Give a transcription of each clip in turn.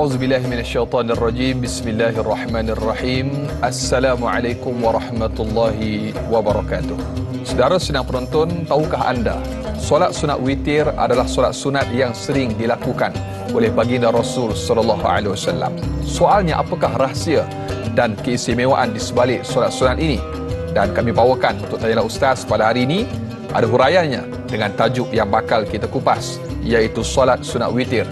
A'udzubillahi minasyaitonirrajim. Bismillahirrahmanirrahim. Assalamualaikum warahmatullahi wabarakatuh. Saudara sedang penonton, tahukah anda solat sunat witir adalah solat sunat yang sering dilakukan oleh baginda Rasul sallallahu alaihi wasallam. Soalnya, apakah rahsia dan keistimewaan di sebalik solat sunat ini? Dan kami bawakan untuk Tanyalah Ustaz pada hari ini, ada huraiannya dengan tajuk yang bakal kita kupas, iaitu solat sunat witir,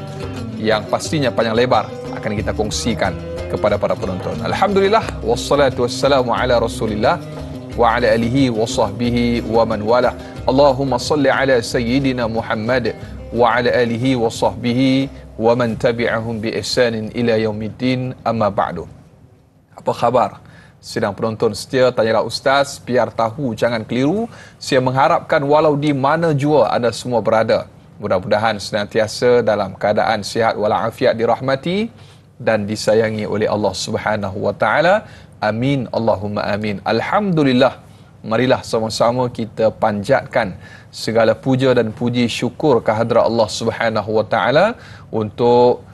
yang pastinya panjang lebar akan kita kongsikan kepada para penonton. Alhamdulillah, wassalatu wassalamu ala Rasulillah wa ala alihi wa sahbihi wa man wala. Allahumma salli ala sayyidina Muhammad wa ala alihi wa sahbihi wa man tabi'ahum bi ihsanin ila yaumiddin, amma ba'du. Apa khabar sedang penonton setia Tanyalah Ustaz? Biar tahu, jangan keliru. Saya mengharapkan walau di mana jua anda semua berada, mudah-mudahan senantiasa dalam keadaan sihat walafiat, dirahmati dan disayangi oleh Allah Subhanahu wa taala. Amin Allahumma amin. Alhamdulillah. Marilah sama-sama kita panjatkan segala puja dan puji syukur kehadrat Allah Subhanahu wa taala untuk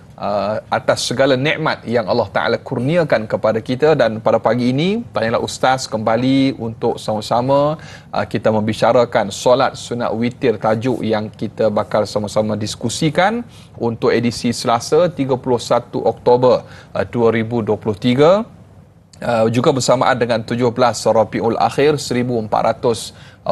atas segala nikmat yang Allah Ta'ala kurniakan kepada kita. Dan pada pagi ini, Tanyalah Ustaz kembali untuk sama-sama kita membicarakan solat sunat witir, tajuk yang kita bakal sama-sama diskusikan untuk edisi Selasa 31 Oktober 2023, juga bersamaan dengan 17 Rabiul Akhir 1445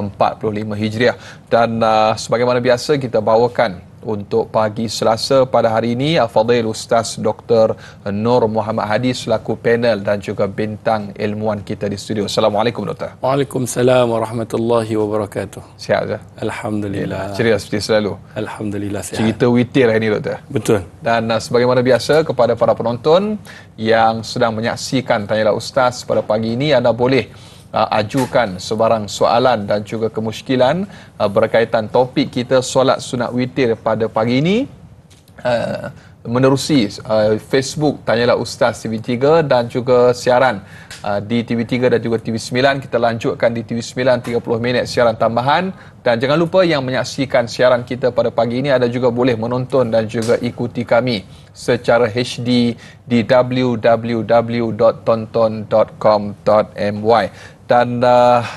Hijriah. Dan sebagaimana biasa, kita bawakan untuk pagi Selasa pada hari ini Al-Fadhil Ustaz Dr. Nur Muhammad Hadi selaku panel dan juga bintang ilmuwan kita di studio. Assalamualaikum Doktor. Waalaikumsalam warahmatullahi wabarakatuh. Sihat je? Alhamdulillah. Ceria seperti selalu. Alhamdulillah sihat. Cerita witir hari ini Doktor. Betul. Dan sebagaimana biasa, kepada para penonton yang sedang menyaksikan Tanyalah Ustaz pada pagi ini, anda boleh ajukan sebarang soalan dan juga kemusykilan berkaitan topik kita solat sunat witir pada pagi ini menerusi Facebook Tanyalah Ustaz TV3 dan juga siaran di TV3 dan juga TV9. Kita lanjutkan di TV9 30 minit siaran tambahan. Dan jangan lupa yang menyaksikan siaran kita pada pagi ini, anda juga boleh menonton dan juga ikuti kami secara HD di www.tonton.com.my. Dan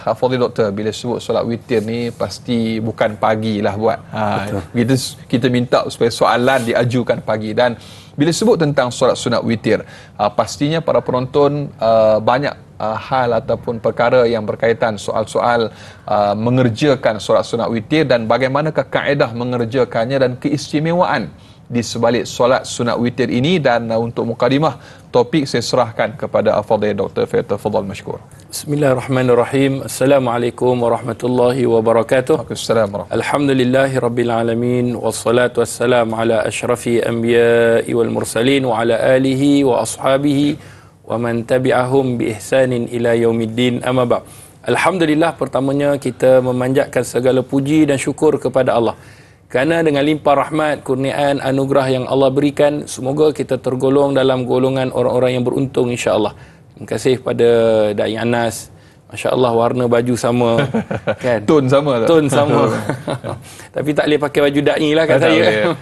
Fadhil Doktor, bila sebut solat witir ni pasti bukan pagi lah buat. Kita minta supaya soalan diajukan pagi. Dan bila sebut tentang solat sunat witir, pastinya para penonton banyak hal ataupun perkara yang berkaitan soal-soal mengerjakan solat sunat witir dan bagaimanakah kaedah mengerjakannya dan keistimewaan di sebalik solat sunat witir ini. Dan untuk mukadimah topik, saya serahkan kepada Al-Fadhil Dr. Fathal Mashkur. Bismillahirrahmanirrahim. Assalamualaikum warahmatullahi wabarakatuh. Waalaikumsalam. Alhamdulillahi rabbil alamin, wassalatu wassalamu ala asyrafil anbiya'i wal mursalin wa ala alihi wa ashabihi wa man tabi'ahum bi ihsanin ila yaumiddin, amma ba'd. Alhamdulillah, pertamanya kita memanjatkan segala puji dan syukur kepada Allah, kerana dengan limpah rahmat, kurniaan, anugerah yang Allah berikan, semoga kita tergolong dalam golongan orang-orang yang beruntung, insya-Allah. Terima kasih pada Da'i Anas. Masya Allah, warna baju sama kan? Tone sama tak? Tone sama. Tapi tak boleh pakai baju Da'i lah kat saya.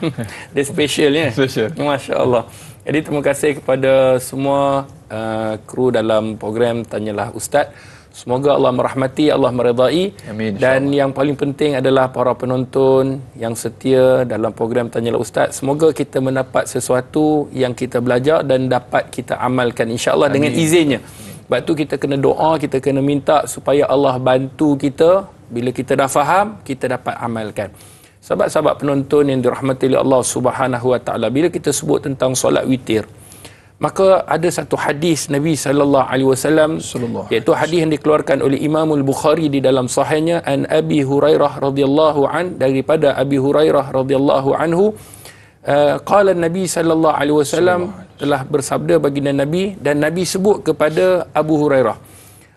Dia special ya. Masya Allah. Jadi terima kasih kepada semua kru dalam program Tanyalah Ustaz. Semoga Allah merahmati, Allah meredai. Amin, dan yang paling penting adalah para penonton yang setia dalam program Tanyalah Ustaz. Semoga kita mendapat sesuatu yang kita belajar dan dapat kita amalkan, insya-Allah, dengan izinnya. Sebab tu kita kena doa, kita kena minta supaya Allah bantu kita. Bila kita dah faham, kita dapat amalkan. Sahabat-sahabat penonton yang dirahmati oleh Allah Subhanahu wa taala, bila kita sebut tentang solat witir, maka ada satu hadis Nabi sallallahu alaihi wasallam, iaitu hadis yang dikeluarkan oleh Imam Al-Bukhari di dalam sahihnya, an Abi Hurairah radhiyallahu an, daripada Abi Hurairah radhiyallahu anhu, qala Nabi sallallahu alaihi wasallam, telah bersabda baginda Nabi, dan Nabi sebut kepada Abu Hurairah,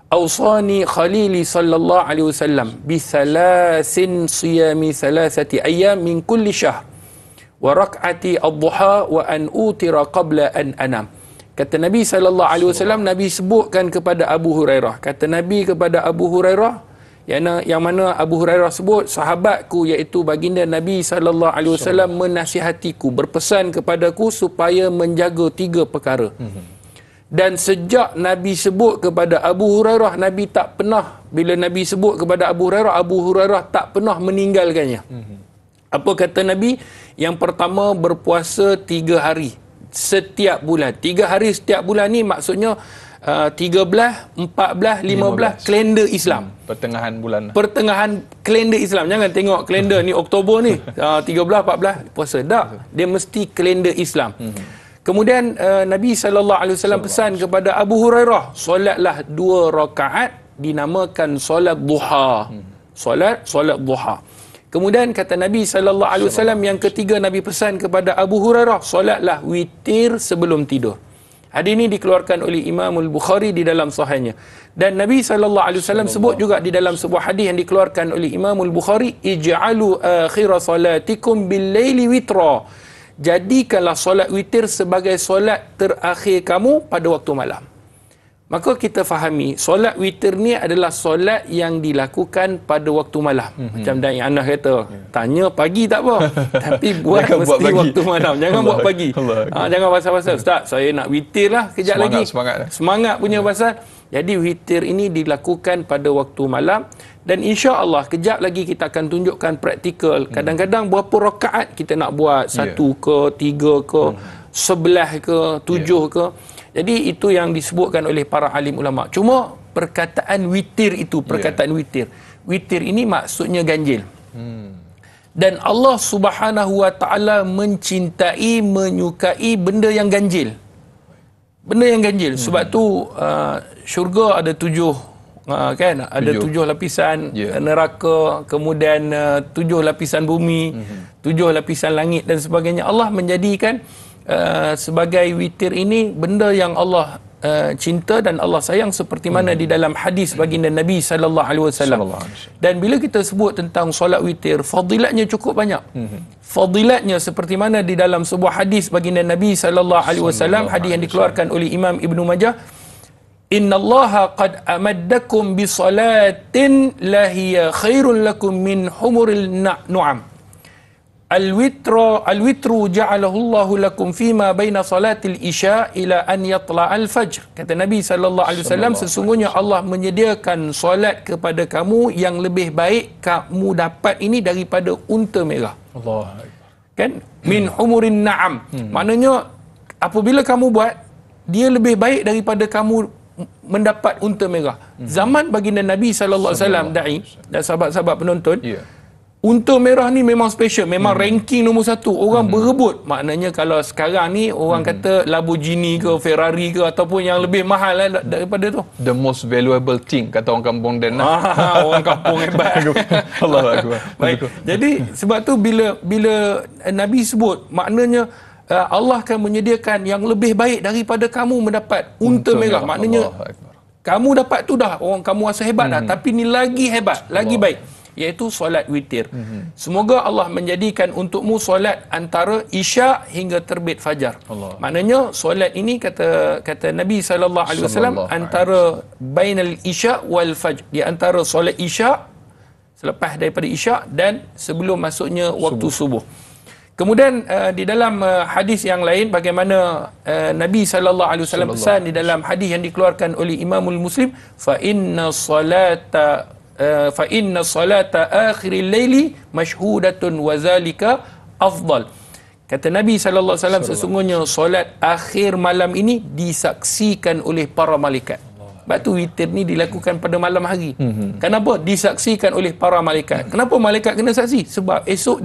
awsani khalili sallallahu alaihi wasallam bi thalathin siyami thalathati ayyam min kulli syahr wa rak'ati ad-duha wa an utira qabla an anam. Kata Nabi sallallahu alaihi wasallam, Nabi sebutkan kepada Abu Hurairah, kata Nabi kepada Abu Hurairah, yang mana Abu Hurairah sebut, sahabatku iaitu baginda Nabi SAW menasihatiku, berpesan kepadaku supaya menjaga 3 perkara. Dan sejak Nabi sebut kepada Abu Hurairah, Nabi tak pernah, bila Nabi sebut kepada Abu Hurairah tak pernah meninggalkannya. Apa kata Nabi? Yang pertama, berpuasa 3 hari setiap bulan. 3 hari setiap bulan ni maksudnya 13, 14, 15 kalender Islam. Pertengahan bulan. Pertengahan kalender Islam. Jangan tengok kalender ni Oktober ni 13, 14 puasa. Tak. Dia mesti kalender Islam. Kemudian Nabi SAW pesan kepada Abu Hurairah, solatlah 2 rakaat dinamakan solat duha. Solat duha. Kemudian kata Nabi SAW yang ketiga, Nabi pesan kepada Abu Hurairah, solatlah witir sebelum tidur. Hadis ini dikeluarkan oleh Imam Al-Bukhari di dalam sahihnya. Dan Nabi SAW sebut juga di dalam sebuah hadis yang dikeluarkan oleh Imam Al-Bukhari, ij'alu akhira salatikum bil-laili witra. Jadikanlah solat witir sebagai solat terakhir kamu pada waktu malam. Maka kita fahami, solat witir ni adalah solat yang dilakukan pada waktu malam. Macam Da'i Anas kata, tanya pagi tak apa, tapi buat mesti buat waktu malam. Jangan buat pagi. Jangan pasal-pasal, Ustaz, saya nak witir lah kejap lagi. Semangat punya pasal. Jadi witir ini dilakukan pada waktu malam. Dan insya-Allah kejap lagi kita akan tunjukkan praktikal. Kadang-kadang berapa rakaat kita nak buat, 1 ke, 3 ke, 11 ke, 7 ke. Jadi itu yang disebutkan oleh para alim ulama. Cuma perkataan witir itu, perkataan witir. Witir ini maksudnya ganjil. Dan Allah Subhanahu wa taala mencintai, menyukai benda yang ganjil. Benda yang ganjil. Sebab tu syurga ada 7 kan? Ada 7 lapisan neraka, kemudian 7 lapisan bumi, 7 lapisan langit dan sebagainya. Allah menjadikan sebagai witir ini benda yang Allah cinta dan Allah sayang, seperti mana di dalam hadis baginda Nabi SAW. Dan bila kita sebut tentang solat witir, fadilatnya cukup banyak. Fadilatnya seperti mana di dalam sebuah hadis baginda Nabi SAW, hadis yang dikeluarkan oleh Imam Ibnu Majah, innallaha qad amaddakum bi salatin lahiya khairun lakum min humuril nu'am. Al-witru ja'alahu Allahu lakum fima baina salatil isya ila an yatla'al fajr. Kata Nabi SAW, sesungguhnya Allah menyediakan solat kepada kamu yang lebih baik kamu dapat ini daripada unta merah. Allah. Kan? Min humurin na'am. Maknanya apabila kamu buat, dia lebih baik daripada kamu mendapat unta merah. Zaman baginda Nabi SAW, da'i dan sahabat-sahabat penonton, unta merah ni memang special, memang ranking nombor 1. Orang berebut. Maknanya kalau sekarang ni orang kata Lamborghini ke Ferrari ke ataupun yang lebih mahal daripada tu. The most valuable thing, kata orang kampung dan orang kampung hebat. Allah Akbar. Baik. Jadi sebab tu bila Nabi sebut, maknanya Allah akan menyediakan yang lebih baik daripada kamu mendapat unta merah. Maknanya kamu dapat tu dah, orang kamu rasa hebat dah, tapi ni lagi hebat, lagi baik, iaitu solat witir. Semoga Allah menjadikan untukmu solat antara isyak hingga terbit fajar. Maknanya solat ini kata Nabi SAW antara bainal isyak wal fajr, di antara solat isyak, selepas daripada isyak dan sebelum masuknya waktu subuh. Kemudian di dalam hadis yang lain, bagaimana Nabi SAW pesan di dalam hadis yang dikeluarkan oleh Imamul Muslim, fa inna salata akhiril laili mashhudatun wa zalika afdal. Kata Nabi SAW, sesungguhnya solat akhir malam ini disaksikan oleh para malaikat. Sebab tu witir ni dilakukan pada malam hari. Kenapa disaksikan oleh para malaikat? Kenapa malaikat kena saksi? Sebab esok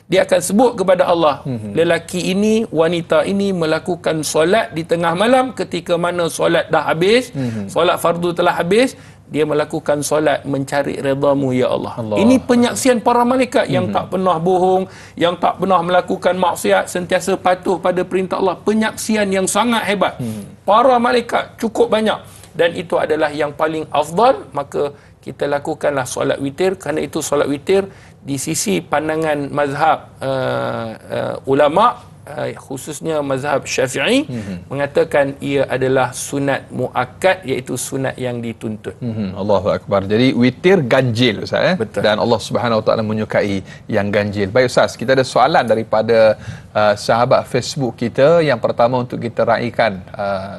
dia akan sebut kepada Allah, lelaki ini, wanita ini melakukan solat di tengah malam, ketika mana solat dah habis, solat fardu telah habis, dia melakukan solat mencari redamu ya Allah. Ini penyaksian para malaikat yang tak pernah bohong, yang tak pernah melakukan maksiat, sentiasa patuh pada perintah Allah. Penyaksian yang sangat hebat. Para malaikat cukup banyak, dan itu adalah yang paling afdal. Maka kita lakukanlah solat witir. Kerana itu solat witir di sisi pandangan mazhab ulama khususnya mazhab Syafi'i mengatakan ia adalah sunat muakkad, iaitu sunat yang dituntut. Allahu akbar. Jadi witir ganjil Ustaz, Betul. dan Allah Subhanahu Wa Taala menyukai yang ganjil. Baik Ustaz, kita ada soalan daripada sahabat Facebook kita. Yang pertama untuk kita raikan,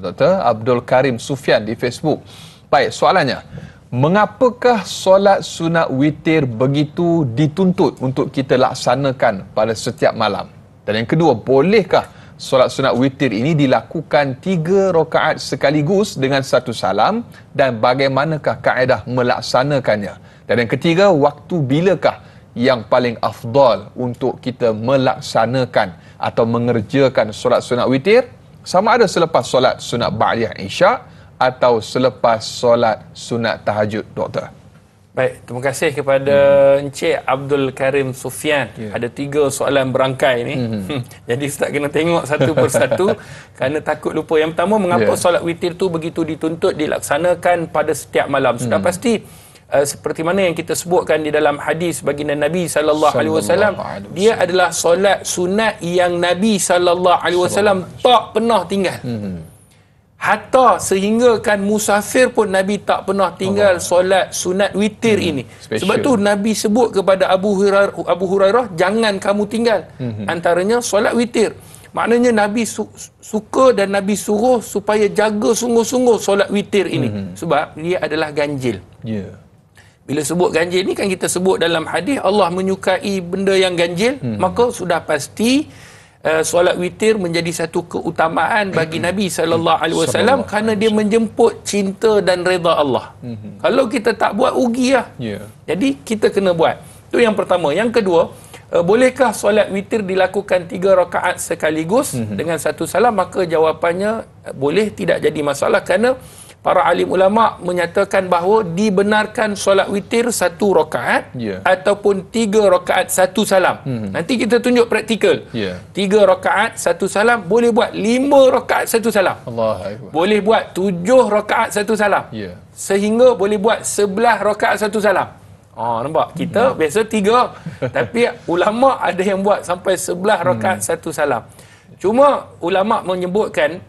Dr. Abdul Karim Sufyan di Facebook. Baik, soalannya, mengapakah solat sunat witir begitu dituntut untuk kita laksanakan pada setiap malam? Dan yang kedua, bolehkah solat sunat witir ini dilakukan 3 rakaat sekaligus dengan satu salam, dan bagaimanakah kaedah melaksanakannya? Dan yang ketiga, waktu bilakah yang paling afdal untuk kita melaksanakan atau mengerjakan solat sunat witir, sama ada selepas solat sunat ba'diyah isyak atau selepas solat sunat tahajud, Doktor? Baik, terima kasih kepada Encik Abdul Karim Sufyan. Ada 3 soalan berangkai ni. Jadi Ustaz kena tengok satu persatu kerana takut lupa. Yang pertama, mengapa solat witir tu begitu dituntut dilaksanakan pada setiap malam? Sudah pasti seperti mana yang kita sebutkan di dalam hadis baginda Nabi sallallahu alaihi wasallam, dia adalah solat sunat yang Nabi sallallahu alaihi wasallam tak pernah tinggal. Hatta sehingga kan musafir pun Nabi tak pernah tinggal solat sunat witir ini. Special. Sebab tu Nabi sebut kepada Abu Hurairah, jangan kamu tinggal. Antaranya solat witir. Maknanya Nabi suka dan Nabi suruh supaya jaga sungguh-sungguh solat witir ini. Sebab dia adalah ganjil. Bila sebut ganjil ni kan kita sebut dalam hadis Allah menyukai benda yang ganjil, maka sudah pasti solat witir menjadi satu keutamaan bagi Nabi sallallahu alaihi wasallam kerana dia menjemput cinta dan redha Allah. Kalau kita tak buat, rugi lah. Jadi kita kena buat. Itu yang pertama. Yang kedua, bolehkah solat witir dilakukan 3 rakaat sekaligus dengan satu salam? Maka jawapannya boleh, tidak jadi masalah, kerana para alim ulama menyatakan bahawa dibenarkan solat witir 1 rakaat ataupun 3 rakaat 1 salam. Nanti kita tunjuk praktikal. 3 rakaat 1 salam, boleh buat 5 rakaat 1 salam. Boleh buat 7 rakaat 1 salam. Sehingga boleh buat 11 rakaat 1 salam. Nampak? Kita biasa 3. Tapi ulama ada yang buat sampai 11 rakaat 1 salam. Cuma ulama menyebutkan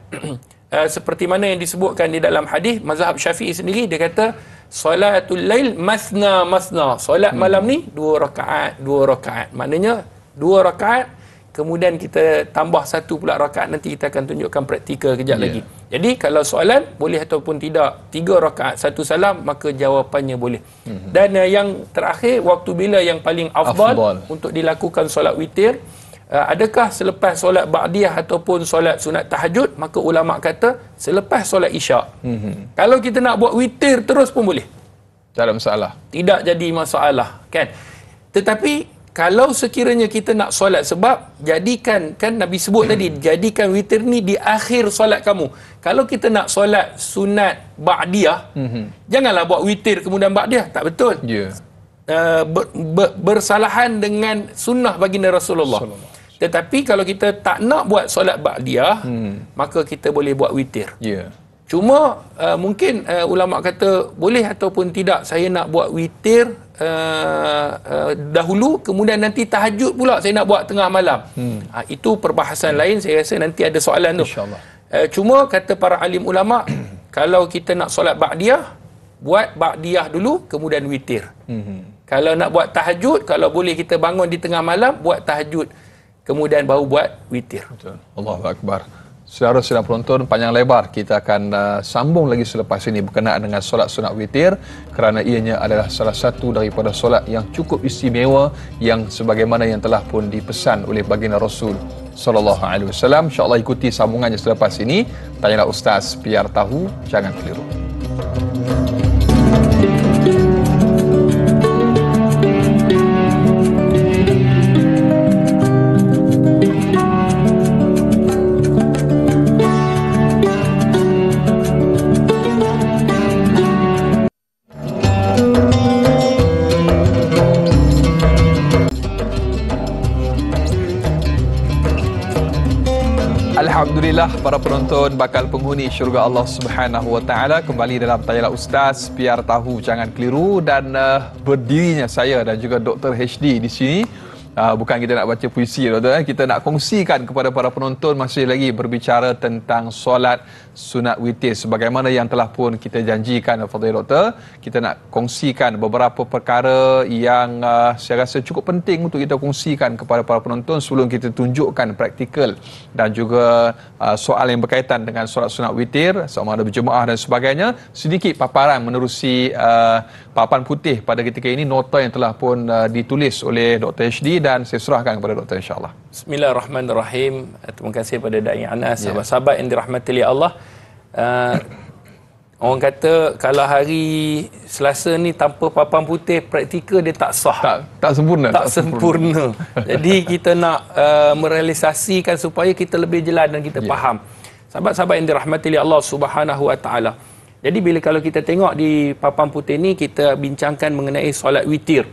seperti mana yang disebutkan di dalam hadis mazhab Syafi'i sendiri, dia kata solatul lail masna masna. Solat malam ni 2 rakaat, 2 rakaat. Maknanya 2 rakaat, kemudian kita tambah 1 pula rakaat. Nanti kita akan tunjukkan praktikal kejap lagi. Jadi kalau soalan boleh ataupun tidak 3 rakaat 1 salam, maka jawapannya boleh. Dan yang terakhir, waktu bila yang paling afdal untuk dilakukan solat witir? Adakah selepas solat ba'diyah ataupun solat sunat tahajud? Maka ulama kata selepas solat isyak. Kalau kita nak buat witir terus pun boleh, tak ada masalah, tidak jadi masalah, kan? Tetapi kalau sekiranya kita nak solat, sebab jadikan, kan Nabi sebut tadi, jadikan witir ni di akhir solat kamu. Kalau kita nak solat sunat ba'diyah, janganlah buat witir kemudian ba'diyah, tak betul. Bersalahan dengan sunnah baginda Rasulullah. Tetapi kalau kita tak nak buat solat ba'diyah, maka kita boleh buat witir. Cuma mungkin ulama kata boleh ataupun tidak, saya nak buat witir dahulu, kemudian nanti tahajud pula saya nak buat tengah malam. Itu perbahasan lain, saya rasa nanti ada soalan tu. Cuma kata para alim ulama, kalau kita nak solat ba'diyah, buat ba'diyah dulu kemudian witir. Kalau nak buat tahajud, kalau boleh kita bangun di tengah malam, buat tahajud kemudian baru buat witir. Betul. Allahu akbar. Saudara sedang penonton, panjang lebar kita akan sambung lagi selepas ini berkenaan dengan solat sunat witir, kerana ianya adalah salah satu daripada solat yang cukup istimewa, yang sebagaimana yang telah pun dipesan oleh baginda Rasul sallallahu alaihi wasallam. Insya-Allah ikuti sambungannya selepas ini. Tanyalah Ustaz, biar tahu, jangan keliru. Alhamdulillah, para penonton bakal penghuni syurga Allah Subhanahu Wa Taala, kembali dalam Tanyalah Ustaz, biar tahu jangan keliru, dan berdirinya saya dan juga Dr. HD di sini Bukan kita nak baca puisi, Doktor. Kita nak kongsikan kepada para penonton masih lagi berbicara tentang solat sunat witir. Sebagaimana yang telah pun kita janjikan, Fadhil Doktor, kita nak kongsikan beberapa perkara yang saya rasa cukup penting untuk kita kongsikan kepada para penonton sebelum kita tunjukkan praktikal dan juga soal yang berkaitan dengan solat sunat witir, sama ada berjemaah dan sebagainya. Sedikit paparan menerusi papan putih pada ketika ini, nota yang telah pun ditulis oleh Dr. HD, dan saya serahkan kepada Doktor insya-Allah. Bismillahirrahmanirrahim. Terima kasih kepada Da'i Anas, sahabat-sahabat yang dirahmati oleh Allah. Orang kata kalau hari Selasa ni tanpa papan putih, praktikal dia tak sah. Tak sempurna. Tak sempurna. Jadi kita nak merealisasikan supaya kita lebih jelas dan kita faham. Sahabat-sahabat yang dirahmati oleh Allah Subhanahu Wa Taala. Jadi bila kalau kita tengok di papan putih ni, kita bincangkan mengenai solat witir.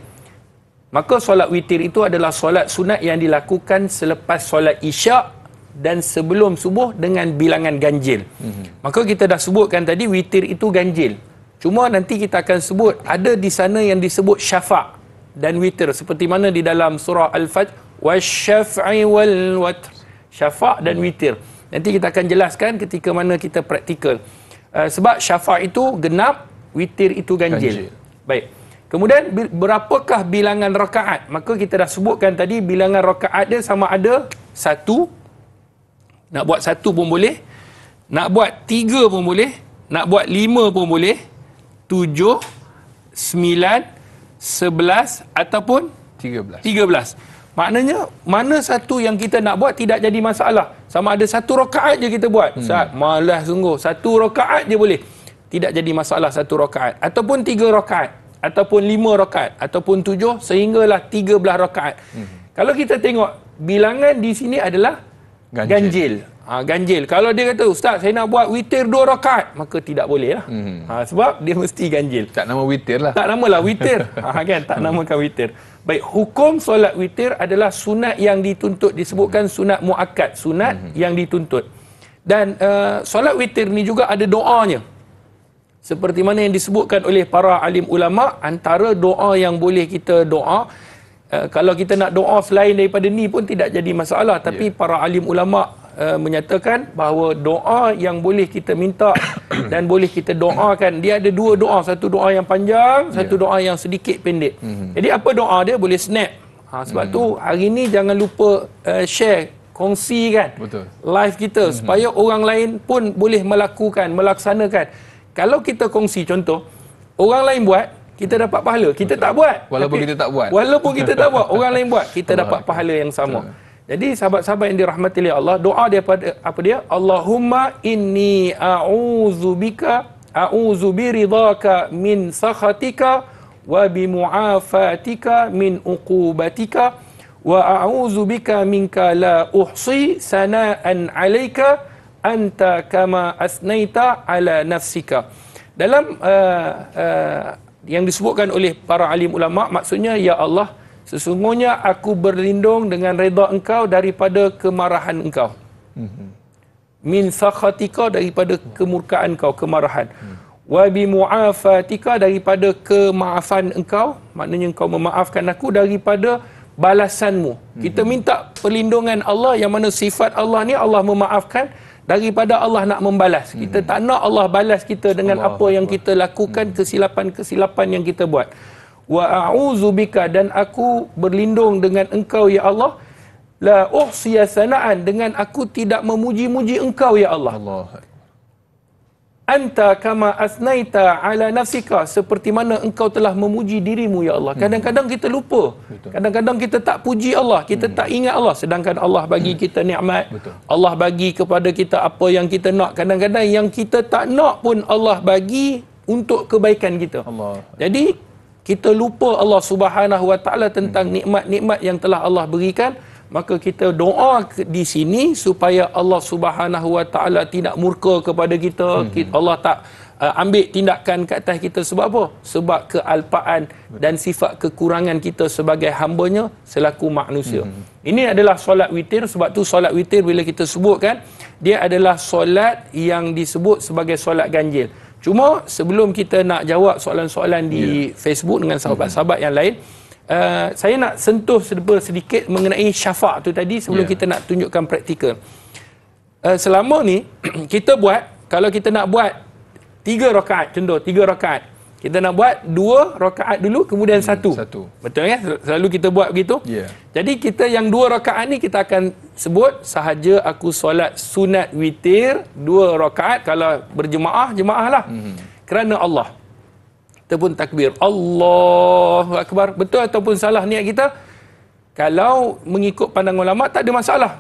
Maka solat witir itu adalah solat sunat yang dilakukan selepas solat isyak dan sebelum subuh dengan bilangan ganjil. Maka kita dah sebutkan tadi witir itu ganjil. Cuma nanti kita akan sebut ada di sana yang disebut syafa' dan witir, seperti mana di dalam surah Al-Fajr, wasyaf'i wal watr. Syafa' dan witir. Nanti kita akan jelaskan ketika mana kita praktikal. Sebab syafa' itu genap, witir itu ganjil. Baik. Kemudian berapakah bilangan rakaat? Maka kita dah sebutkan tadi bilangan rakaat dia sama ada 1, nak buat 1 pun boleh, nak buat 3 pun boleh, nak buat 5 pun boleh, 7, 9, 11 ataupun 13. Maknanya mana satu yang kita nak buat tidak jadi masalah. Sama ada 1 rakaat je kita buat. Ustaz, malas sungguh. 1 rakaat je boleh. Tidak jadi masalah 1 rakaat. Ataupun 3 rakaat. Ataupun 5 rakaat. Ataupun 7 sehinggalah 13 rakaat. Kalau kita tengok bilangan di sini adalah ganjil. Ganjil. Kalau dia kata, Ustaz, saya nak buat witir 2 rakaat, maka tidak boleh lah. Sebab dia mesti ganjil. Tak nama witir lah. Tak namalah witir. Kan? Tak namakan witir. Baik, hukum solat witir adalah sunat yang dituntut. Disebutkan sunat muakkad, sunat yang dituntut. Dan solat witir ni juga ada doanya. Seperti mana yang disebutkan oleh para alim ulama, antara doa yang boleh kita doa, kalau kita nak doa selain daripada ni pun tidak jadi masalah. Tapi para alim ulama menyatakan bahawa doa yang boleh kita minta dan boleh kita doakan, dia ada 2 doa. Satu doa yang panjang, satu doa yang sedikit pendek. Jadi apa doa dia boleh snap. Sebab tu hari ni jangan lupa share, kongsi kan. Betul. Live kita supaya orang lain pun boleh melaksanakan. Kalau kita kongsi, contoh orang lain buat, kita dapat pahala. Kita tak buat. Walaupun kita tak buat. Walaupun kita tak buat, orang lain buat, kita dapat pahala yang sama. Jadi sahabat-sahabat yang dirahmati oleh Allah, doa dia apa dia? Allahumma inni a'udzu biridhaka min sakhatika wa bi mu'afatika min uqubatika wa a'udzu bika minka la uhsi sana'an 'alaika anta kama asnaita ala nafsika. Dalam yang disebutkan oleh para alim ulama, maksudnya, ya Allah, sesungguhnya aku berlindung dengan redha engkau daripada kemarahan engkau. Min sakhatika, daripada kemurkaan engkau, kemarahan. Wa bi mu'afatika, daripada kemaafan engkau, maknanya engkau memaafkan aku daripada balasanmu. Kita minta perlindungan Allah, yang mana sifat Allah ni Allah memaafkan, daripada Allah nak membalas. Kita tak nak Allah balas kita dengan apa yang kita lakukan, kesilapan-kesilapan yang kita buat. Wa a'udzubika, dan aku berlindung dengan engkau ya Allah, la uhsiya sana'an, dengan aku tidak memuji-muji engkau ya Allah. Anta kama asnaita ala nafsika, seperti mana engkau telah memuji dirimu ya Allah. Kadang-kadang kita lupa. Kadang-kadang kita tak puji Allah, kita tak ingat Allah, sedangkan Allah bagi kita nikmat. Allah bagi kepada kita apa yang kita nak. Kadang-kadang yang kita tak nak pun Allah bagi untuk kebaikan kita. Jadi kita lupa Allah Subhanahu Wa Taala tentang nikmat-nikmat yang telah Allah berikan. Maka kita doa di sini supaya Allah Subhanahu Wa Taala tidak murka kepada kita. Allah tak ambil tindakan ke atas kita. Sebab apa? Sebab kealpaan dan sifat kekurangan kita sebagai hamba-Nya selaku manusia. Ini adalah solat witir. Sebab tu solat witir bila kita sebutkan, dia adalah solat yang disebut sebagai solat ganjil. Cuma sebelum kita nak jawab soalan-soalan di Facebook dengan sahabat-sahabat yang lain, saya nak sentuh sedikit mengenai syafa' tu tadi sebelum kita nak tunjukkan praktikal. Selama ni kita buat, kalau kita nak buat 3 rakaat, contoh 3 rakaat, kita nak buat 2 rakaat dulu kemudian 1. Betul kan? Selalu kita buat begitu. Jadi kita yang 2 rakaat ni kita akan sebut sahaja aku solat sunat witir 2 rakaat. Kalau berjemaah, jemaah lah. Kerana Allah. Kita pun takbir Allahu Akbar. Betul ataupun salah niat kita, kalau mengikut pandangan ulama tak ada masalah.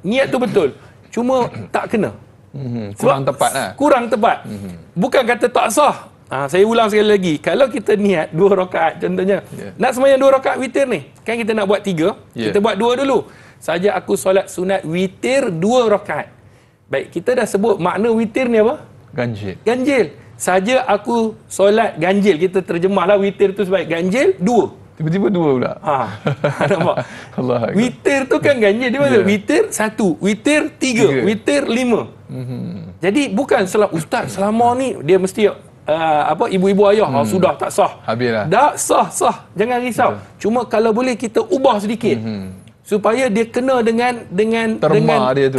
Niat tu betul, cuma tak kena. Kurang tepat lah. Kurang tepat. Bukan kata tak sah. Saya ulang sekali lagi. Kalau kita niat 2 rakaat contohnya, nak sembahyang 2 rakaat witir ni, kan kita nak buat 3, kita buat 2 dulu. Saja aku solat sunat witir 2 rakaat. Baik, kita dah sebut makna witir ni apa? Ganjil. Saja aku solat ganjil. Kita terjemahlah witir tu sebagai ganjil 2. Tiba-tiba 2 pula. Nampak? Witir tu kan ganjil. Dia maksud witir 1, witir 3, witir 5. Jadi bukan ustaz selama ni dia mesti ibu-ibu ayah sudah tak sah. Habislah. Tak sah. Jangan risau. Cuma kalau boleh kita ubah sedikit. Supaya dia kena dengan terma dia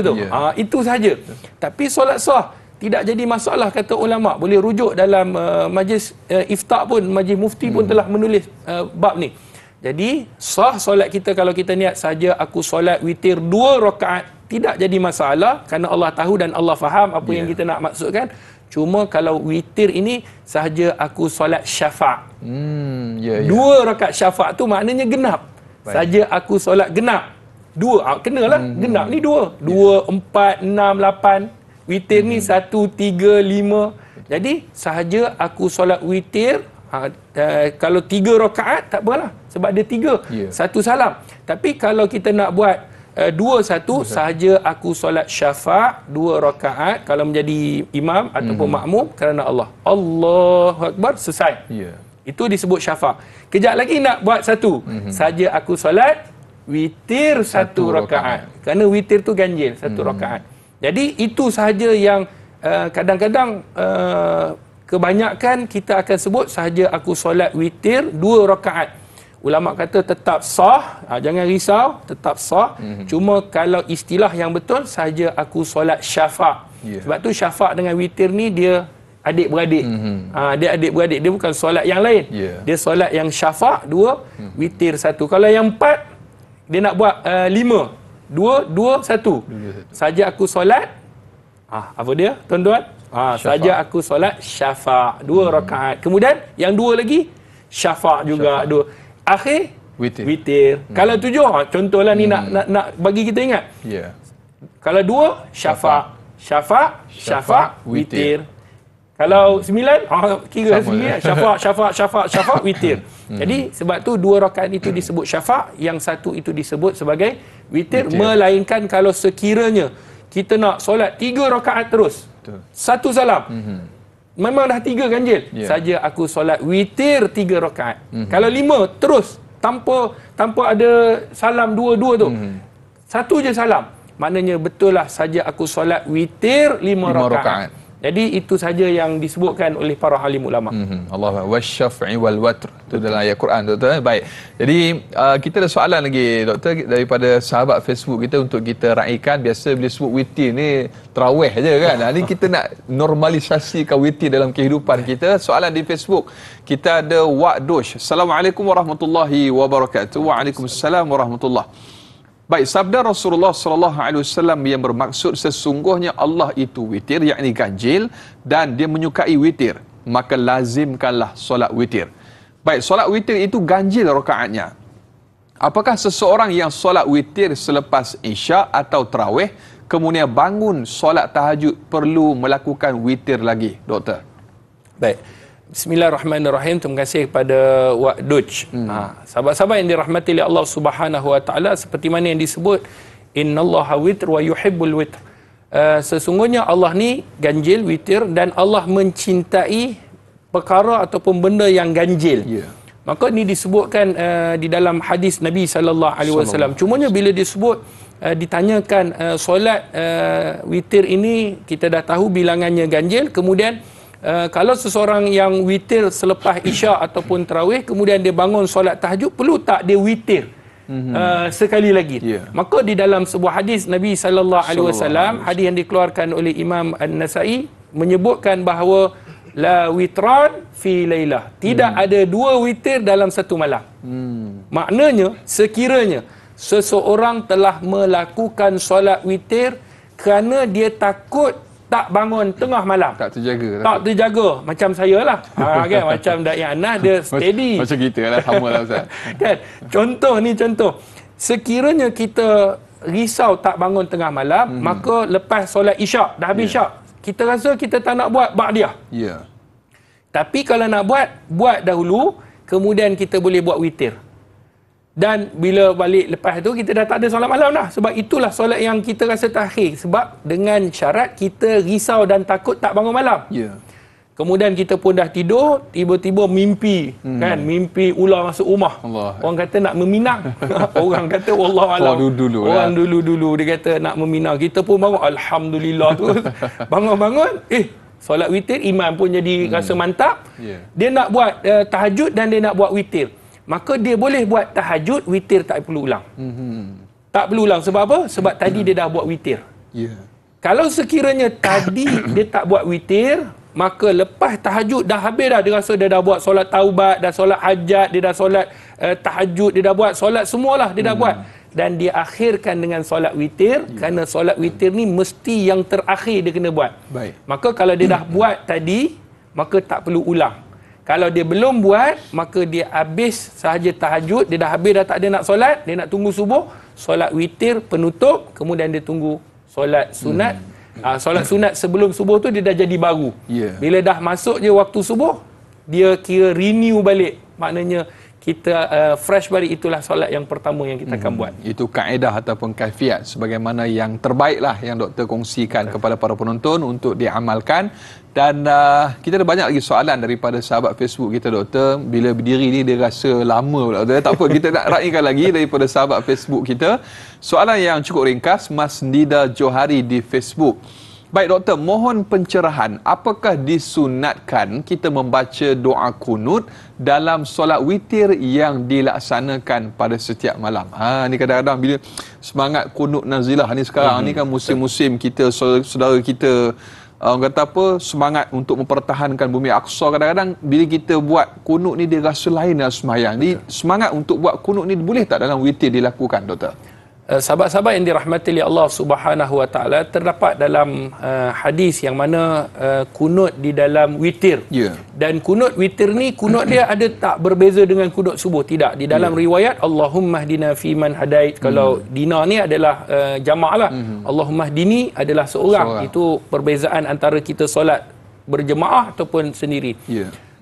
tu. Itu saja. Tapi solat sah tidak jadi masalah kata ulama. Boleh rujuk dalam majlis iftar pun, majlis mufti pun telah menulis bab ni. Jadi sah solat kita kalau kita niat saja aku solat witir 2 rakaat, tidak jadi masalah kerana Allah tahu dan Allah faham apa yang kita nak maksudkan. Cuma kalau witir ini sahaja aku solat syafa'. 2 rakaat syafa' tu maknanya genap. Saja aku solat genap 2, kenalah genap ni 2, 4, 6, 8. Witir ni 1, 3, 5. Jadi sahaja aku solat witir, kalau 3 rakaat tak apalah sebab dia 3, 1 salam. Tapi kalau kita nak buat 2, 1, sahaja aku solat syafa' 2 rakaat kalau menjadi imam ataupun makmum kerana Allah. Allahu Akbar, selesai. Itu disebut syafa'. Kejap lagi nak buat 1. Sahaja aku solat witir 1 rakaat. Kerana witir tu ganjil 1 rakaat. Jadi itu sahaja yang kadang-kadang kebanyakan kita akan sebut sahaja aku solat witir 2 rakaat. Ulama kata tetap sah, jangan risau, tetap sah. Cuma kalau istilah yang betul sahaja aku solat syafa'. Sebab tu syafa' dengan witir ni dia adik-beradik. Dia adik-beradik, dia bukan solat yang lain. Dia solat yang syafa' 2, witir 1. Kalau yang 4 dia nak buat 5, 2, 1. Saja aku solat apa dia tuan-tuan? Saja aku solat syafa' 2 rakaat. Kemudian yang 2 lagi syafa' juga 2. Akhir witir. Kalau 7 contohlah ni nak bagi kita ingat. Kalau 2 syafa' witir. Kalau 9 kira 9 syafa' witir. Jadi sebab tu 2 rakaat itu disebut syafa', yang 1 itu disebut sebagai witir. Melainkan kalau sekiranya kita nak solat 3 rakaat terus, 1 salam, memang dah 3 ganjil, saja aku solat witir 3 rakaat. Kalau 5 terus tanpa ada salam 2 tu, 1 je salam, maknanya betul lah saja aku solat witir 5 rakaat. Jadi itu saja yang disebutkan oleh para alim ulama. Allah wasyaf'i wal watr. Itu dalam ayat Quran, doktor. Baik. Jadi kita ada soalan lagi, doktor, daripada sahabat Facebook kita untuk kita raikan. Biasa bila sebut witir ni tarawih aja kan. Ini kita nak normalisasikan witir dalam kehidupan kita. Soalan di Facebook. Kita ada Wak Dosh. Assalamualaikum warahmatullahi wabarakatuh. Waalaikumsalam warahmatullahi. Baik, sabda Rasulullah sallallahu alaihi wasallam yang bermaksud sesungguhnya Allah itu witir, yakni ganjil, dan dia menyukai witir, maka lazimkanlah solat witir. Baik, solat witir itu ganjil rakaatnya. Apakah seseorang yang solat witir selepas isyak atau tarawih kemudian bangun solat tahajud perlu melakukan witir lagi, doktor? Baik. Bismillahirrahmanirrahim. Terima kasih kepada Wak Doj. Sahabat-sahabat yang dirahmati oleh Allah Subhanahu wa taala, seperti mana yang disebut innallaha witr wa yuhibbul witr. Sesungguhnya Allah ni ganjil, witir, dan Allah mencintai perkara ataupun benda yang ganjil. Maka ini disebutkan di dalam hadis Nabi sallallahu alaihi wasallam. Cumanya bila disebut ditanyakan solat witir ini, kita dah tahu bilangannya ganjil, kemudian Kalau seseorang yang witir selepas isyak ataupun tarawih, kemudian dia bangun solat tahajud, perlu tak dia witir sekali lagi? Maka di dalam sebuah hadis Nabi SAW, hadis yang dikeluarkan oleh Imam An-Nasai, menyebutkan bahawa la witran fi lailah, tidak ada dua witir dalam satu malam. Maknanya sekiranya seseorang telah melakukan solat witir kerana dia takut tak bangun tengah malam, tak terjaga macam saya lah, kan? Macam Da'i Anas, dia steady macam kita lah, sama lah Ustaz. Kan? Contoh, sekiranya kita risau tak bangun tengah malam, maka lepas solat isyak, dah habis isyak, kita rasa kita tak nak buat ba'diyah. Tapi kalau nak buat dahulu, kemudian kita boleh buat witir. Dan bila balik lepas tu, kita dah tak ada solat malam dah. Sebab itulah solat yang kita rasa terakhir. Sebab dengan syarat kita risau dan takut tak bangun malam. Kemudian kita pun dah tidur, tiba-tiba mimpi. Kan? Mimpi ular masuk rumah. Orang kata nak meminang. Orang kata wallahualam. Orang dulu-dulu dia kata nak meminang. Kita pun bangun, alhamdulillah tu. Bangun-bangun, solat witir, imam pun jadi rasa mantap. Dia nak buat tahajud dan dia nak buat witir. Maka dia boleh buat tahajud, witir tak perlu ulang. Tak perlu ulang. Sebab apa? Sebab tadi dia dah buat witir. Kalau sekiranya tadi dia tak buat witir, maka lepas tahajud dah habis dah. Dia rasa dia dah buat solat taubat, dah solat hajat, dia dah solat tahajud, dia dah buat solat semualah, dia dah buat. Dan dia akhirkan dengan solat witir, kerana solat witir ni mesti yang terakhir dia kena buat. Maka kalau dia dah buat tadi, maka tak perlu ulang. Kalau dia belum buat, maka dia habis sahaja tahajud, dia dah habis, dah tak ada nak solat, dia nak tunggu subuh, solat witir penutup, kemudian dia tunggu solat sunat. Solat sunat sebelum subuh tu dia dah jadi baru. Bila dah masuk je waktu subuh, dia kira renew balik. Maknanya kita fresh balik. Itulah solat yang pertama yang kita akan buat. Itu kaedah ataupun kaifiat sebagaimana yang terbaiklah yang doktor kongsikan kepada para penonton untuk diamalkan. Dan kita ada banyak lagi soalan daripada sahabat Facebook kita, doktor. Bila berdiri ni dia rasa lama pula. Tak apa, kita nak raikan lagi daripada sahabat Facebook kita. Soalan yang cukup ringkas, Mas Nida Johari di Facebook. Baik doktor, mohon pencerahan, apakah disunatkan kita membaca doa kunut dalam solat witir yang dilaksanakan pada setiap malam? Ni kadang-kadang bila semangat kunut nazilah ni sekarang ni kan musim-musim kita, saudara kita orang kata apa, semangat untuk mempertahankan bumi Aqsa. Kadang-kadang bila kita buat kunut ni dia rasa lain dalam sembahyang. Ni semangat untuk buat kunut ni boleh tak dalam witir dilakukan, doktor? Sahabat-sahabat yang dirahmati oleh Allah Subhanahu Wa Taala, terdapat dalam hadis yang mana kunut di dalam witir. Dan kunut witir ni, kunut dia ada tak berbeza dengan kunut subuh? Tidak. Di dalam riwayat Allahumma hdina fi man hadait. Kalau dina ni adalah jamak lah. Allahumma hdini adalah seorang. Itu perbezaan antara kita solat berjemaah ataupun sendiri.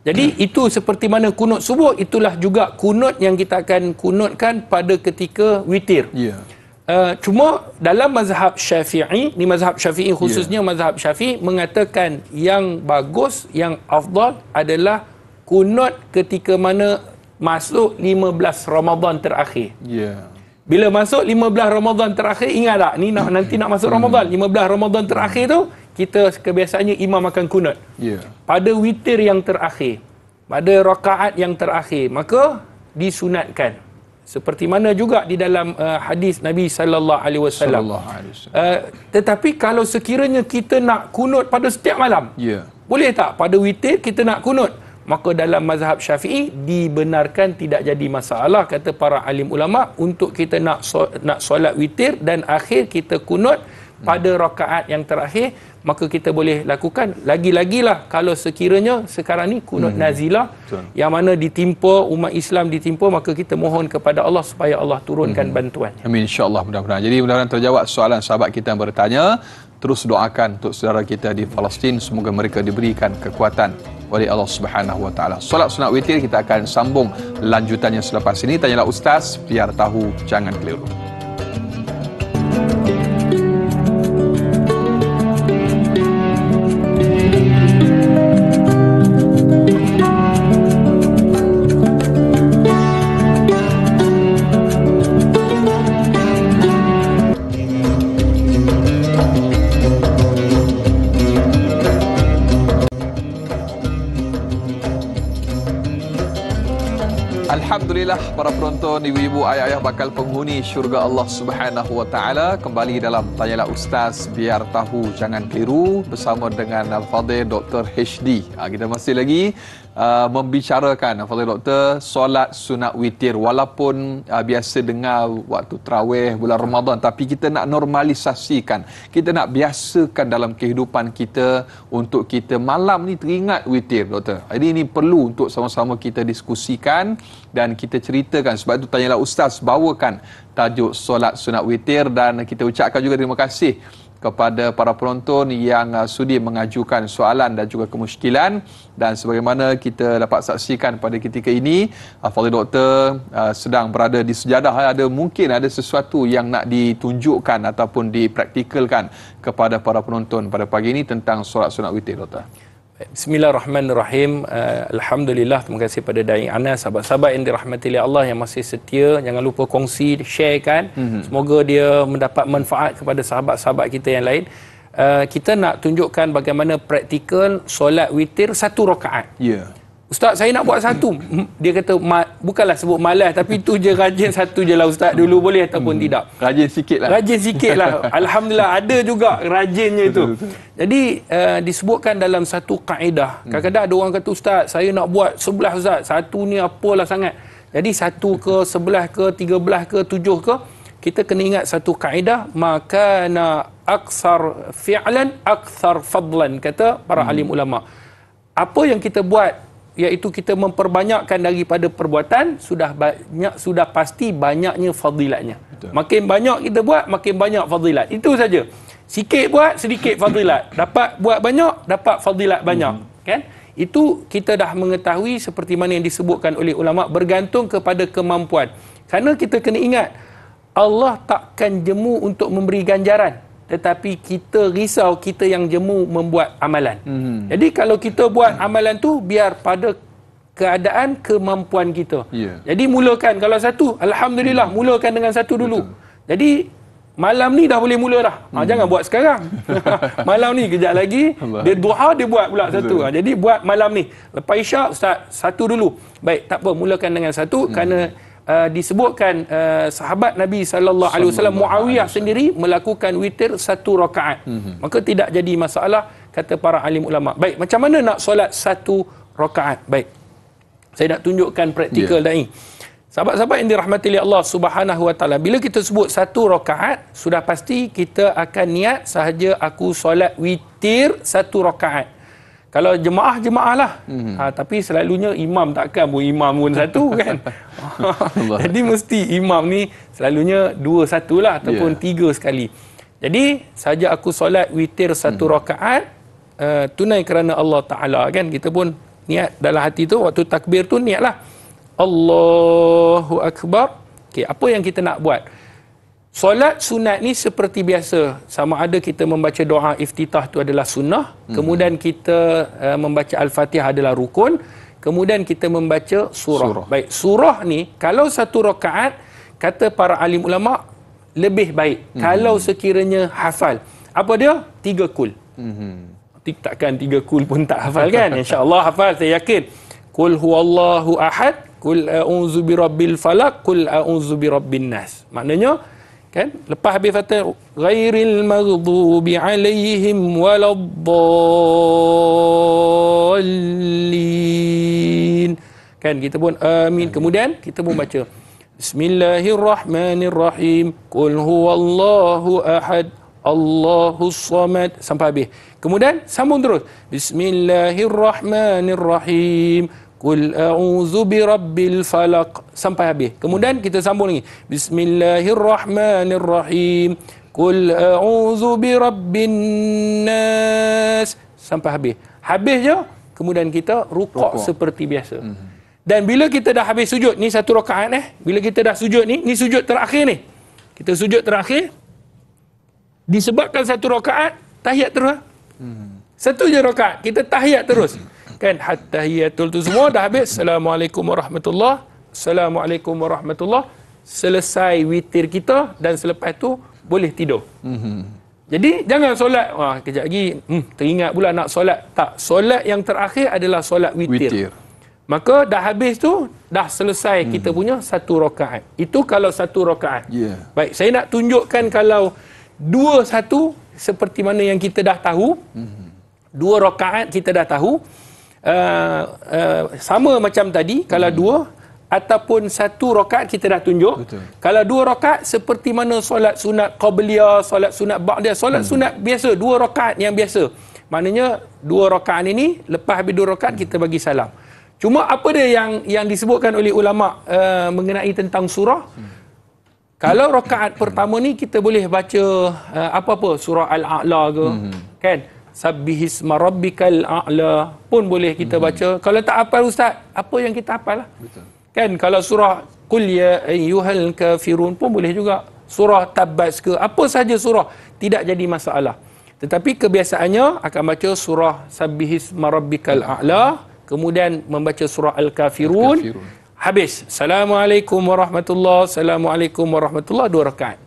Jadi itu seperti mana kunut subuh, itulah juga kunut yang kita akan kunutkan pada ketika witir. Cuma dalam mazhab Syafi'i, ni mazhab Syafi'i khususnya mazhab Syafi'i mengatakan yang bagus, yang afdal adalah kunut ketika mana masuk 15 Ramadan terakhir. Bila masuk 15 Ramadan terakhir, ingat tak? Ni nanti nak masuk Ramadan. 15 Ramadan terakhir tu, kita kebiasaannya imam akan kunut. Pada witir yang terakhir, pada rakaat yang terakhir, maka disunatkan. Seperti mana juga di dalam hadis Nabi sallallahu alaihi wasallam. Tetapi kalau sekiranya kita nak kunut pada setiap malam, boleh tak pada witir kita nak kunut? Maka dalam mazhab Syafi'i dibenarkan, tidak jadi masalah, kata para alim ulama, untuk kita nak solat witir dan akhir kita kunut pada rakaat yang terakhir, maka kita boleh lakukan. Lagi-lagilah kalau sekiranya sekarang ni kunut nazilah, yang mana ditimpa, umat Islam ditimpa, maka kita mohon kepada Allah supaya Allah turunkan bantuan. Amin, insya-Allah, mudah-mudahan. Jadi mudah-mudahan terjawab soalan sahabat kita yang bertanya. Terus doakan untuk saudara kita di Palestin, semoga mereka diberikan kekuatan oleh Allah Subhanahu Wa Taala. Solat sunat witir kita akan sambung lanjutannya selepas ini. Tanyalah Ustaz, biar tahu jangan keliru. Alhamdulillah para penonton, ibu-ibu, ayah-ayah bakal penghuni syurga Allah Subhanahu Wa Taala kembali dalam Tanyalah Ustaz biar tahu jangan keliru bersama dengan Al-Fadhil Dr. HD. Kita masih lagi membicarakan Al-Fadhil Doktor solat sunat witir, walaupun biasa dengar waktu tarawih bulan Ramadan, tapi kita nak normalisasikan, kita nak biasakan dalam kehidupan kita untuk kita malam ni teringat witir, Doktor. Jadi ini perlu untuk sama-sama kita diskusikan dan kita ceritakan. Sebab itu Tanyalah Ustaz bawakan tajuk solat sunat witir, dan kita ucapkan juga terima kasih kepada para penonton yang sudi mengajukan soalan dan juga kemusykilan. Dan sebagaimana kita dapat saksikan pada ketika ini, Fadhil Doktor sedang berada di sejadah. Mungkin ada sesuatu yang nak ditunjukkan ataupun dipraktikalkan kepada para penonton pada pagi ini tentang solat sunat witir, Doktor. Bismillahirrahmanirrahim. Alhamdulillah, terima kasih pada Da'i Anas, sahabat-sahabat yang dirahmati oleh Allah yang masih setia. Jangan lupa kongsi, sharekan. Semoga dia mendapat manfaat kepada sahabat-sahabat kita yang lain. Kita nak tunjukkan bagaimana praktikal solat witir 1 rakaat. Ya. Ustaz, saya nak buat 1. Dia kata, bukanlah sebut malas, tapi tu je rajin 1 je lah Ustaz dulu, boleh ataupun tidak? Rajin sikit lah. Rajin sikit lah. Alhamdulillah, ada juga rajinnya itu. Jadi, disebutkan dalam satu kaedah. Kadang-kadang ada orang kata, Ustaz, saya nak buat 11 Ustaz. 1 ni apalah sangat. Jadi, 1 ke, 11 ke, 13 ke, 7 ke, kita kena ingat satu kaedah, maka na aksar fi'lan, aksar fadlan, kata para alim ulama. Apa yang kita buat, iaitu kita memperbanyakkan daripada perbuatan, sudah pasti banyaknya fadilatnya. Betul. Makin banyak kita buat, makin banyak fadilat. Itu saja. Sikit buat, sedikit fadilat. Dapat buat banyak, dapat fadilat banyak. Kan? Itu kita dah mengetahui seperti mana yang disebutkan oleh ulama, bergantung kepada kemampuan. Kerana kita kena ingat, Allah takkan jemu untuk memberi ganjaran, tetapi kita risau kita yang jemu membuat amalan. Jadi kalau kita buat amalan tu biar pada keadaan kemampuan kita. Jadi mulakan kalau 1, alhamdulillah, mulakan dengan 1 dulu. Jadi malam ni dah boleh mula dah. Jangan buat sekarang. Malam ni kejap lagi dia duha, dia buat pula 1. Jadi buat malam ni. Lepas Isyak, Ustaz, 1 dulu. Baik, tak apa, mulakan dengan 1 kerana disebutkan sahabat Nabi SAW Muawiyah sendiri melakukan witir 1 rakaat. Maka tidak jadi masalah, kata para alim ulama. Baik, macam mana nak solat 1 rakaat? Baik, saya nak tunjukkan praktikal Da'i. Sahabat-sahabat yang dirahmati oleh Allah Subhanahu Wa Taala, bila kita sebut 1 rakaat, sudah pasti kita akan niat sahaja aku solat witir 1 rakaat. Kalau jemaah lah. Tapi selalunya imam takkan pun imam pun 1 kan. Jadi mesti imam ni selalunya 2-1 lah ataupun 3 sekali. Jadi saja aku solat witir 1 rakaat tunai kerana Allah Ta'ala kan. Kita pun niat dalam hati tu, waktu takbir tu niatlah Allahu Akbar. Okay, apa yang kita nak buat? Solat sunat ni seperti biasa, sama ada kita membaca doa iftitah tu adalah sunnah, kemudian kita membaca Al-Fatihah adalah rukun, kemudian kita membaca surah. Baik, surah ni kalau 1 rakaat, kata para alim ulama, lebih baik kalau sekiranya hafal. Apa dia? 3 kul. Takkan 3 kul pun tak hafal kan? InsyaAllah hafal, saya yakin. Qul huwallahu ahad, qul a'udzu birabbil falaq, qul a'udzu birabbin nas. Maknanya kan, lepas habis Fatihah, ghairil maghdubi alaihim waladdallin. Kan kita pun amin. Kemudian kita pun baca Bismillahirrahmanirrahim. Qul huwallahu ahad, Allahus samad, sampai habis. Kemudian sambung terus. Bismillahirrahmanirrahim. Qul a'udzu birabbil falaq, sampai habis. Kemudian kita sambung lagi. Bismillahirrahmanirrahim. Qul a'udzu birabbin nas, sampai habis. Habis je, kemudian kita rukuk seperti biasa. Dan bila kita dah habis sujud, ni 1 rakaat bila kita dah sujud ni sujud terakhir ni. Kita sujud terakhir, disebabkan 1 rakaat, tahiyat terus. 1 je rakaat, kita tahiyat terus. Kan, tahiyatul tu semua dah habis. Assalamualaikum warahmatullahi, Assalamualaikum warahmatullahi. Selesai witir kita dan selepas tu boleh tidur. Jadi jangan solat kejap lagi teringat pula nak solat. Tak, solat yang terakhir adalah solat witir. Maka dah habis tu dah selesai kita punya satu rakaat. Itu kalau satu rakaat. Baik, saya nak tunjukkan kalau 2-1 seperti mana yang kita dah tahu. 2 rakaat kita dah tahu. Sama macam tadi, kalau 2 ataupun 1 rakaat kita dah tunjuk. Betul. Kalau 2 rakaat seperti mana solat sunat qabliyah, solat sunat ba'diyah, solat sunat biasa, 2 rakaat yang biasa. Maknanya 2 rakaat ini lepas habis 2 rakaat kita bagi salam. Cuma apa dia yang disebutkan oleh ulama mengenai tentang surah? Kalau rakaat pertama ni kita boleh baca apa-apa surah Al-A'la ke, kan? Sabbihisma rabbikal a'la pun boleh kita baca. Kalau tak hafal ustaz, apa yang kita hafal lah. Betul. Kan kalau surah Qul ya ayyuhal kafirun pun boleh juga. Surah Tabbas ke, apa saja surah, tidak jadi masalah. Tetapi kebiasaannya akan baca surah Sabbihisma rabbikal a'la, kemudian membaca surah Al-Kafirun. Habis. Assalamualaikum warahmatullahi, Assalamualaikum warahmatullahi, 2 rakaat.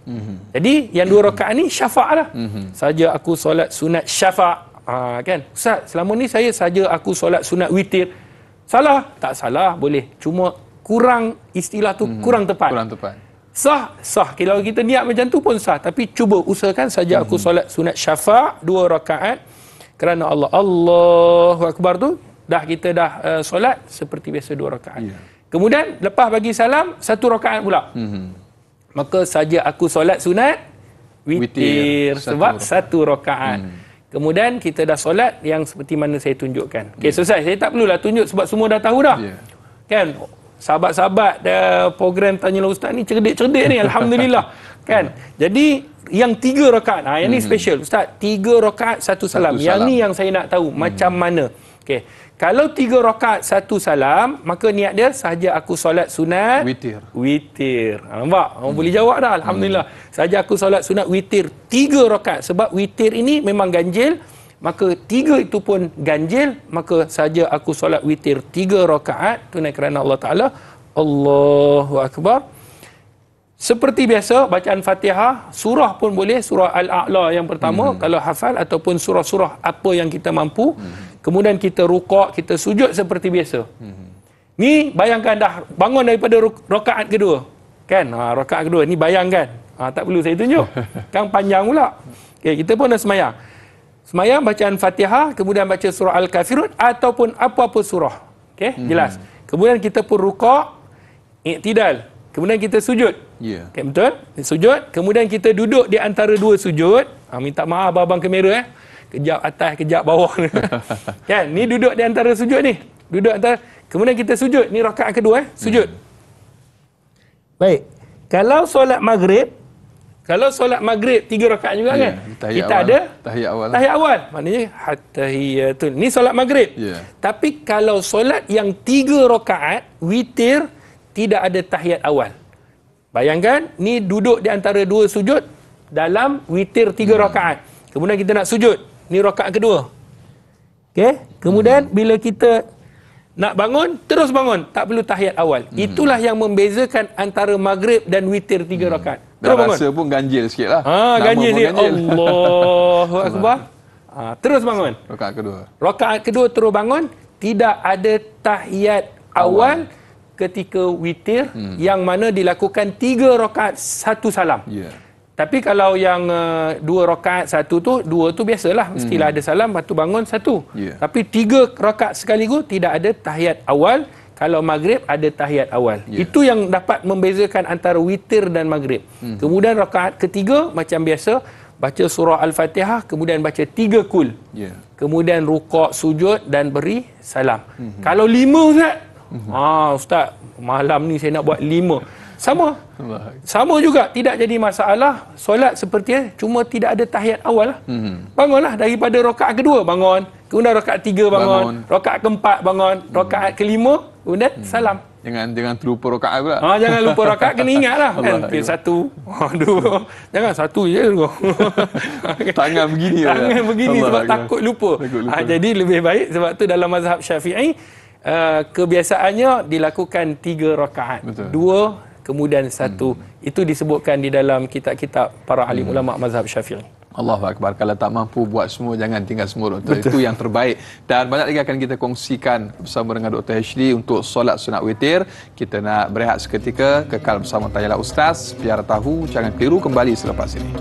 Jadi yang 2 rakaat ni syafa' lah. Saja aku solat sunat syafa'. Kan? Ustaz, selama ni saya saja aku solat sunat witir. Salah? Tak salah, boleh. Cuma kurang, istilah tu kurang tepat. Kurang tepat. Sah. Kalau kita niat macam tu pun sah. Tapi cuba usahakan saja aku solat sunat syafa' 2 rakaat. Kerana Allahu Akbar tu, kita dah solat seperti biasa 2 rakaat. Kemudian lepas bagi salam 1 rakaat pula. Maka saja aku solat sunat witir sebab 1 rakaat. Kemudian kita dah solat yang seperti mana saya tunjukkan. Okey, selesai. Saya tak perlulah tunjuk sebab semua dah tahu dah. Kan? Sahabat-sahabat program Tanyalah Ustaz ni cerdik-cerdik ni, alhamdulillah. Kan? Jadi yang 3 rakaat, yang ni special Ustaz, 3 rakaat 1 salam. Yang ni yang saya nak tahu macam mana. Okey. Kalau 3 rakaat 1 salam, maka niat dia sahaja aku solat sunat witir. Nampak? Boleh jawab dah, alhamdulillah. Sahaja aku solat sunat witir 3 rakaat, sebab witir ini memang ganjil. Maka 3 itu pun ganjil, maka saja aku solat witir 3 rakaat tunai kerana Allah Ta'ala. Allahu Akbar. Seperti biasa, bacaan Fatihah, surah pun boleh, surah Al-A'la yang pertama, kalau hafal, ataupun surah-surah apa yang kita mampu. Kemudian kita rukuk, kita sujud seperti biasa. Ni bayangkan dah bangun daripada rakaat kedua. Kan? Rakaat kedua, ni bayangkan. Tak perlu saya tunjuk. Kan panjang pula. Okay, kita pun dah semayang. Semayang bacaan Fatihah, kemudian baca surah Al-Kafirun ataupun apa-apa surah. Okey, jelas. Kemudian kita pun rukuk, iktidal. Kemudian kita sujud. Okey, betul? Sujud, kemudian kita duduk di antara 2 sujud. Minta maaf abang kamera kejap atas, kejap bawah. Kan? Ni duduk di antara sujud ni. Duduk antara, kemudian kita sujud. Ni rakaat kedua sujud. Baik. Kalau solat Maghrib 3 rakaat juga kan? Kita awal, ada tahiyat awal. Maknanya tahiyatul. Ni solat Maghrib. Tapi kalau solat yang 3 rakaat witir, tidak ada tahiyat awal. Bayangkan ni duduk di antara 2 sujud dalam witir 3 rakaat. Kemudian kita nak sujud. Ni rakaat kedua. Okey? Kemudian bila kita nak bangun, terus bangun. Tak perlu tahiyat awal. Itulah yang membezakan antara Maghrib dan witir 3 rakaat. Terus bangun. Rasa pun ganjil sikit lah. Ganjil sikit. Allahu Akbar. Terus bangun. Rakaat kedua terus bangun. Tidak ada tahiyat awal ketika witir, yang mana dilakukan 3 rakaat 1 salam. Tapi kalau yang 2 rakaat 1 tu, 2 tu biasalah. Mestilah ada salam, lepas tu bangun 1. Tapi 3 rakaat sekaligus tidak ada tahiyat awal. Kalau Maghrib ada tahiyat awal. Itu yang dapat membezakan antara witir dan Maghrib. Kemudian rakaat ketiga macam biasa, baca surah Al-Fatihah, kemudian baca 3 kul. Kemudian rukuk, sujud dan beri salam. Kalau 5 Ustaz, Ustaz, malam ni saya nak buat 5. Sama juga, tidak jadi masalah. Solat seperti cuma tidak ada tahiyat awal lah. Bangunlah daripada rakaat kedua bangun, kemudian rakaat 3 bangun, rakaat keempat bangun, rakaat kelima kemudian salam. Jangan terlupa rakaat pula. Jangan lupa rakaat, kena ingatlah kan. Okay, 1, 2. Jangan 1 je. Tangan begini sebab takut lupa. Jadi lebih baik, sebab tu dalam mazhab Syafi'i kebiasaannya dilakukan 3 rakaat. 2 kemudian 1. Itu disebutkan di dalam kitab-kitab para alim ulama mazhab Syafi'i. Allahu Akbar. Kalau tak mampu buat semua, jangan tinggal semua, Doktor. Betul. Itu yang terbaik. Dan banyak lagi akan kita kongsikan bersama dengan Dr. Hashdi untuk solat sunat witir. Kita nak berehat seketika, kekal bersama Tanyalah Ustaz. Biar tahu, jangan keliru, kembali selepas ini.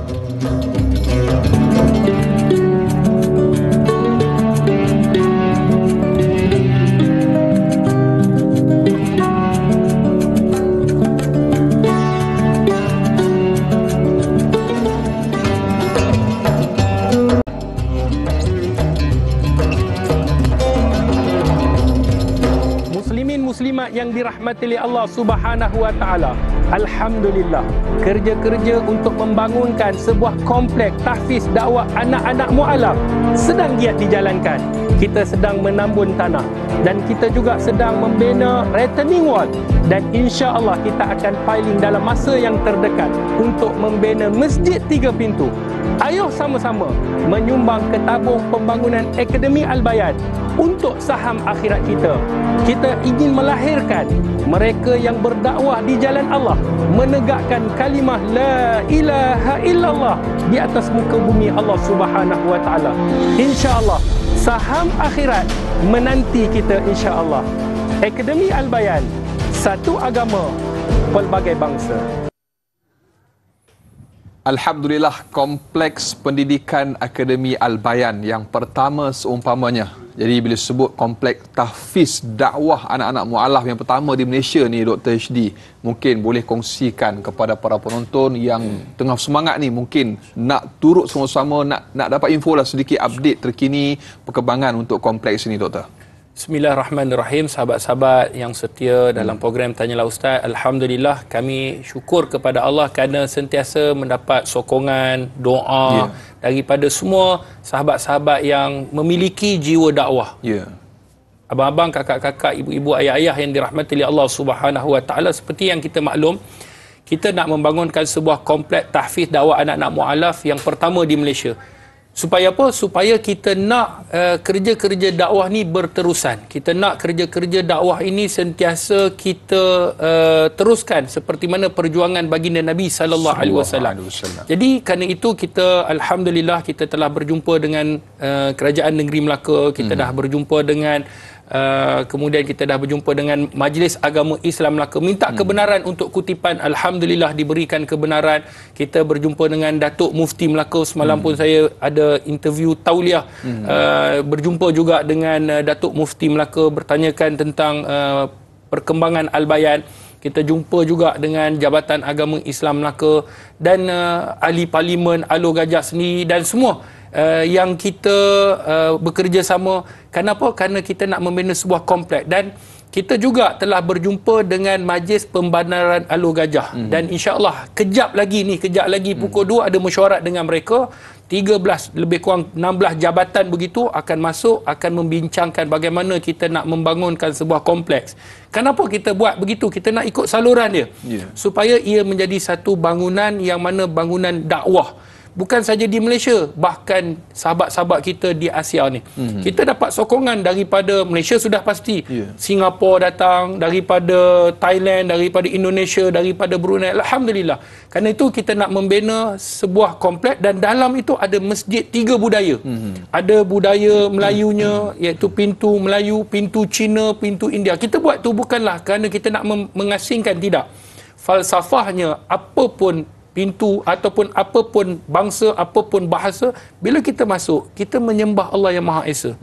Muslimat yang dirahmati oleh Allah Subhanahu wa taala. Alhamdulillah, kerja-kerja untuk membangunkan sebuah kompleks tahfiz dakwah anak-anak mualaf sedang giat dijalankan. Kita sedang menambun tanah dan kita juga sedang membina retaining wall, dan insya-Allah kita akan piling dalam masa yang terdekat untuk membina masjid 3 pintu. Ayo sama-sama menyumbang ke tabung pembangunan Akademi Al-Bayan untuk saham akhirat kita. Kita ingin melahirkan mereka yang berdakwah di jalan Allah, menegakkan kalimah la ilaha illallah di atas muka bumi Allah Subhanahu wa taala. Insya-Allah saham akhirat menanti kita, insya-Allah. Akademi Al-Bayan, satu agama, pelbagai bangsa. Alhamdulillah, kompleks pendidikan Akademi Al-Bayan yang pertama seumpamanya. Jadi bila sebut kompleks tahfiz dakwah anak-anak mualaf yang pertama di Malaysia ni, Dr. HD, mungkin boleh kongsikan kepada para penonton yang tengah semangat ni, mungkin nak turut sama-sama, nak dapat info lah sedikit update terkini perkembangan untuk kompleks ini, Doktor. Bismillahirrahmanirrahim. Sahabat-sahabat yang setia dalam program Tanyalah Ustaz, Alhamdulillah kami syukur kepada Allah kerana sentiasa mendapat sokongan, doa daripada semua sahabat-sahabat yang memiliki jiwa dakwah. Abang-abang, kakak-kakak, ibu-ibu, ayah-ayah yang dirahmati oleh Allah Subhanahu wa taala, seperti yang kita maklum, kita nak membangunkan sebuah kompleks tahfiz dakwah anak-anak mualaf yang pertama di Malaysia. Supaya apa? Supaya kita nak kerja-kerja dakwah ni berterusan. Kita nak kerja-kerja dakwah ini sentiasa kita teruskan seperti mana perjuangan baginda Nabi sallallahu alaihi wasallam. Jadi kerana itu kita alhamdulillah kita telah berjumpa dengan kerajaan negeri Melaka, kita dah berjumpa dengan kemudian kita dah berjumpa dengan Majlis Agama Islam Melaka, minta kebenaran untuk kutipan. Alhamdulillah diberikan kebenaran. Kita berjumpa dengan Datuk Mufti Melaka, semalam pun saya ada interview tauliah. Berjumpa juga dengan Datuk Mufti Melaka, bertanyakan tentang perkembangan Al-Bayan. Kita jumpa juga dengan Jabatan Agama Islam Melaka dan ahli parlimen Alor Gajah sendiri dan semua yang kita bekerjasama. Kenapa? Kerana kita nak membina sebuah kompleks, dan kita juga telah berjumpa dengan Majlis Pembenaran Alor Gajah dan insya-Allah kejap lagi pukul 2 ada mesyuarat dengan mereka. 13 lebih kurang 16 jabatan begitu akan masuk, akan membincangkan bagaimana kita nak membangunkan sebuah kompleks. Kenapa kita buat begitu? Kita nak ikut saluran dia supaya ia menjadi satu bangunan yang mana bangunan dakwah. Bukan saja di Malaysia, bahkan sahabat-sahabat kita di Asia ni. Kita dapat sokongan daripada Malaysia sudah pasti. Singapura datang, daripada Thailand, daripada Indonesia, daripada Brunei. Alhamdulillah. Kerana itu kita nak membina sebuah kompleks dan dalam itu ada masjid 3 budaya. Ada budaya Melayunya, iaitu pintu Melayu, pintu Cina, pintu India. Kita buat tu bukanlah kerana kita nak mengasingkan, tidak. Falsafahnya, apapun pintu ataupun apapun bangsa, apapun bahasa, bila kita masuk, kita menyembah Allah yang Maha Esa.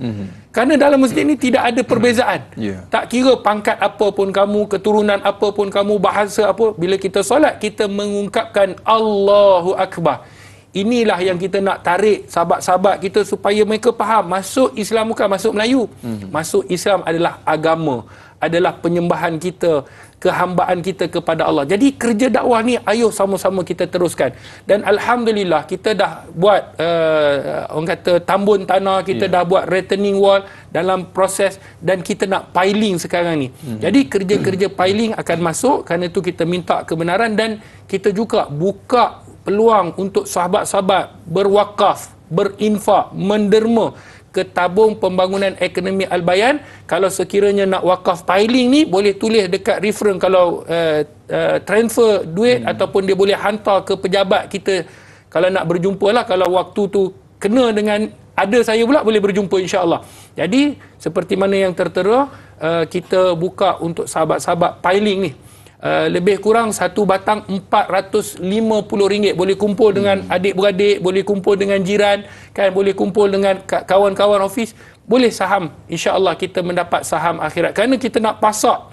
Kerana dalam masjid ini tidak ada perbezaan. Tak kira pangkat apa pun kamu, keturunan apa pun kamu, bahasa apa, bila kita solat, kita mengungkapkan Allahu Akbar. Inilah yang kita nak tarik sahabat-sahabat kita supaya mereka faham, masuk Islam bukan masuk Melayu. Masuk Islam adalah agama, adalah penyembahan kita, kehambaan kita kepada Allah. Jadi kerja dakwah ni ayo sama-sama kita teruskan. Dan alhamdulillah kita dah buat orang kata tambun tanah, kita dah buat retaining wall dalam proses, dan kita nak piling sekarang ni. Jadi kerja-kerja piling akan masuk, kerana itu kita minta kebenaran, dan kita juga buka peluang untuk sahabat-sahabat berwakaf, berinfak, menderma ke tabung pembangunan Akademi Al-Bayan. Kalau sekiranya nak wakaf piling ni, boleh tulis dekat reference kalau transfer duit ataupun dia boleh hantar ke pejabat kita Kalau nak berjumpa lah, kalau waktu tu kena dengan ada saya pula, boleh berjumpa insya-Allah. Jadi seperti mana yang tertera, kita buka untuk sahabat-sahabat piling ni. Lebih kurang satu batang RM450, boleh kumpul dengan adik-beradik, boleh kumpul dengan jiran, kan, boleh kumpul dengan kawan-kawan office, boleh saham. Insya-Allah kita mendapat saham akhirat, kerana kita nak pasak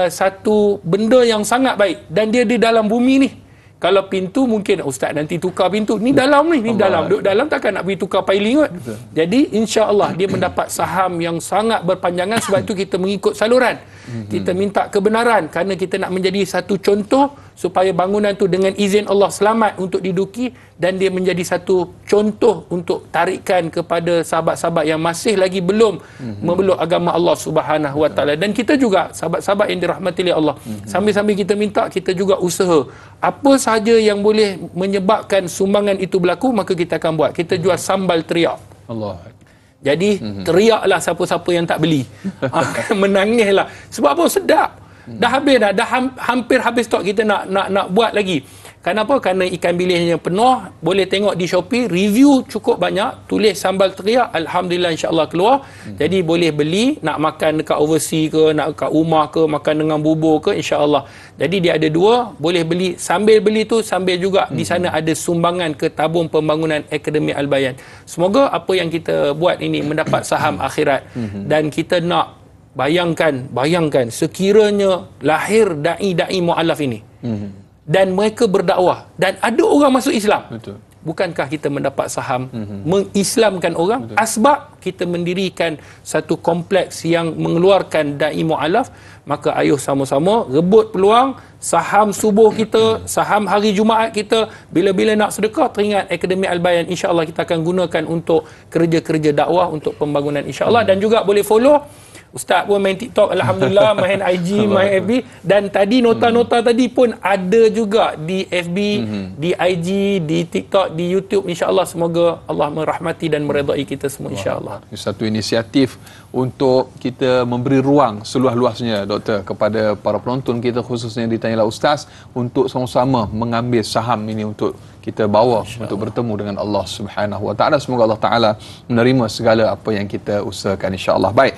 satu benda yang sangat baik, dan dia di dalam bumi ni. Kalau pintu mungkin ustaz nanti tukar pintu, ni dalam ni, dalam, duduk dalam takkan nak pergi tukar piling kot. Jadi insya-Allah dia mendapat saham yang sangat berpanjangan. Sebab itu kita mengikut saluran, kita minta kebenaran, kerana kita nak menjadi satu contoh supaya bangunan tu dengan izin Allah selamat untuk diduki, dan dia menjadi satu contoh untuk tarikan kepada sahabat-sahabat yang masih lagi belum memeluk agama Allah Subhanahu Wa Taala. Dan kita juga sahabat-sahabat yang dirahmati oleh Allah, sambil-sambil kita minta, kita juga usaha apa sahaja yang boleh menyebabkan sumbangan itu berlaku, maka kita akan buat. Kita jual sambal teriak. Allah. Jadi teriaklah siapa-siapa yang tak beli. Menangislah. Sebab apa? Sedap. Dah habis dah. Hampir habis stok, kita nak buat lagi. Kenapa? Kerana ikan bilisnya penuh. Boleh tengok di Shopee, review cukup banyak, tulis sambal teriak, alhamdulillah insya-Allah keluar. Jadi boleh beli, nak makan dekat overseas ke, nak dekat rumah ke, makan dengan bubur ke, insya-Allah. Jadi dia ada dua, boleh beli, sambil beli tu sambil juga di sana ada sumbangan ke tabung pembangunan Akademi Al-Bayan. Semoga apa yang kita buat ini mendapat saham akhirat. Dan kita nak bayangkan sekiranya lahir dai-dai mu'alaf ini, dan mereka berdakwah dan ada orang masuk Islam. Betul. Bukankah kita mendapat saham mengislamkan orang? Betul. Asbab kita mendirikan satu kompleks yang mengeluarkan dai mu'alaf, maka ayuh sama-sama rebut peluang saham subuh kita, saham hari Jumaat kita. Bila-bila nak sedekah, teringat Akademi Al-Bayan, insya-Allah kita akan gunakan untuk kerja-kerja dakwah, untuk pembangunan insya-Allah. Dan juga boleh follow Ustaz pun main TikTok, alhamdulillah, main IG, main FB, dan tadi nota-nota tadi pun ada juga di FB, di IG, di TikTok, di YouTube. InsyaAllah semoga Allah merahmati dan meredai kita semua, insyaAllah. Satu inisiatif untuk kita memberi ruang seluas-luasnya, Doktor, kepada para penonton kita, khususnya di Tanyalah Ustaz, untuk sama-sama mengambil saham ini untuk kita bawa untuk bertemu dengan Allah Subhanahu Wa Taala. Semoga Allah Taala menerima segala apa yang kita usahakan, insya-Allah. Baik.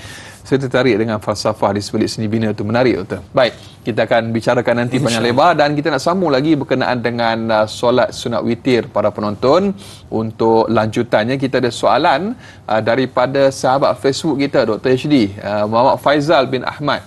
Saya tertarik dengan falsafah di sebalik seni bina itu, menarik, Doktor. Baik, kita akan bicarakan nanti panjang lebar, dan kita nak sambung lagi berkenaan dengan solat sunat witir para penonton. Untuk lanjutannya, kita ada soalan daripada sahabat Facebook kita, Dr. HD, Muhammad Faizal bin Ahmad.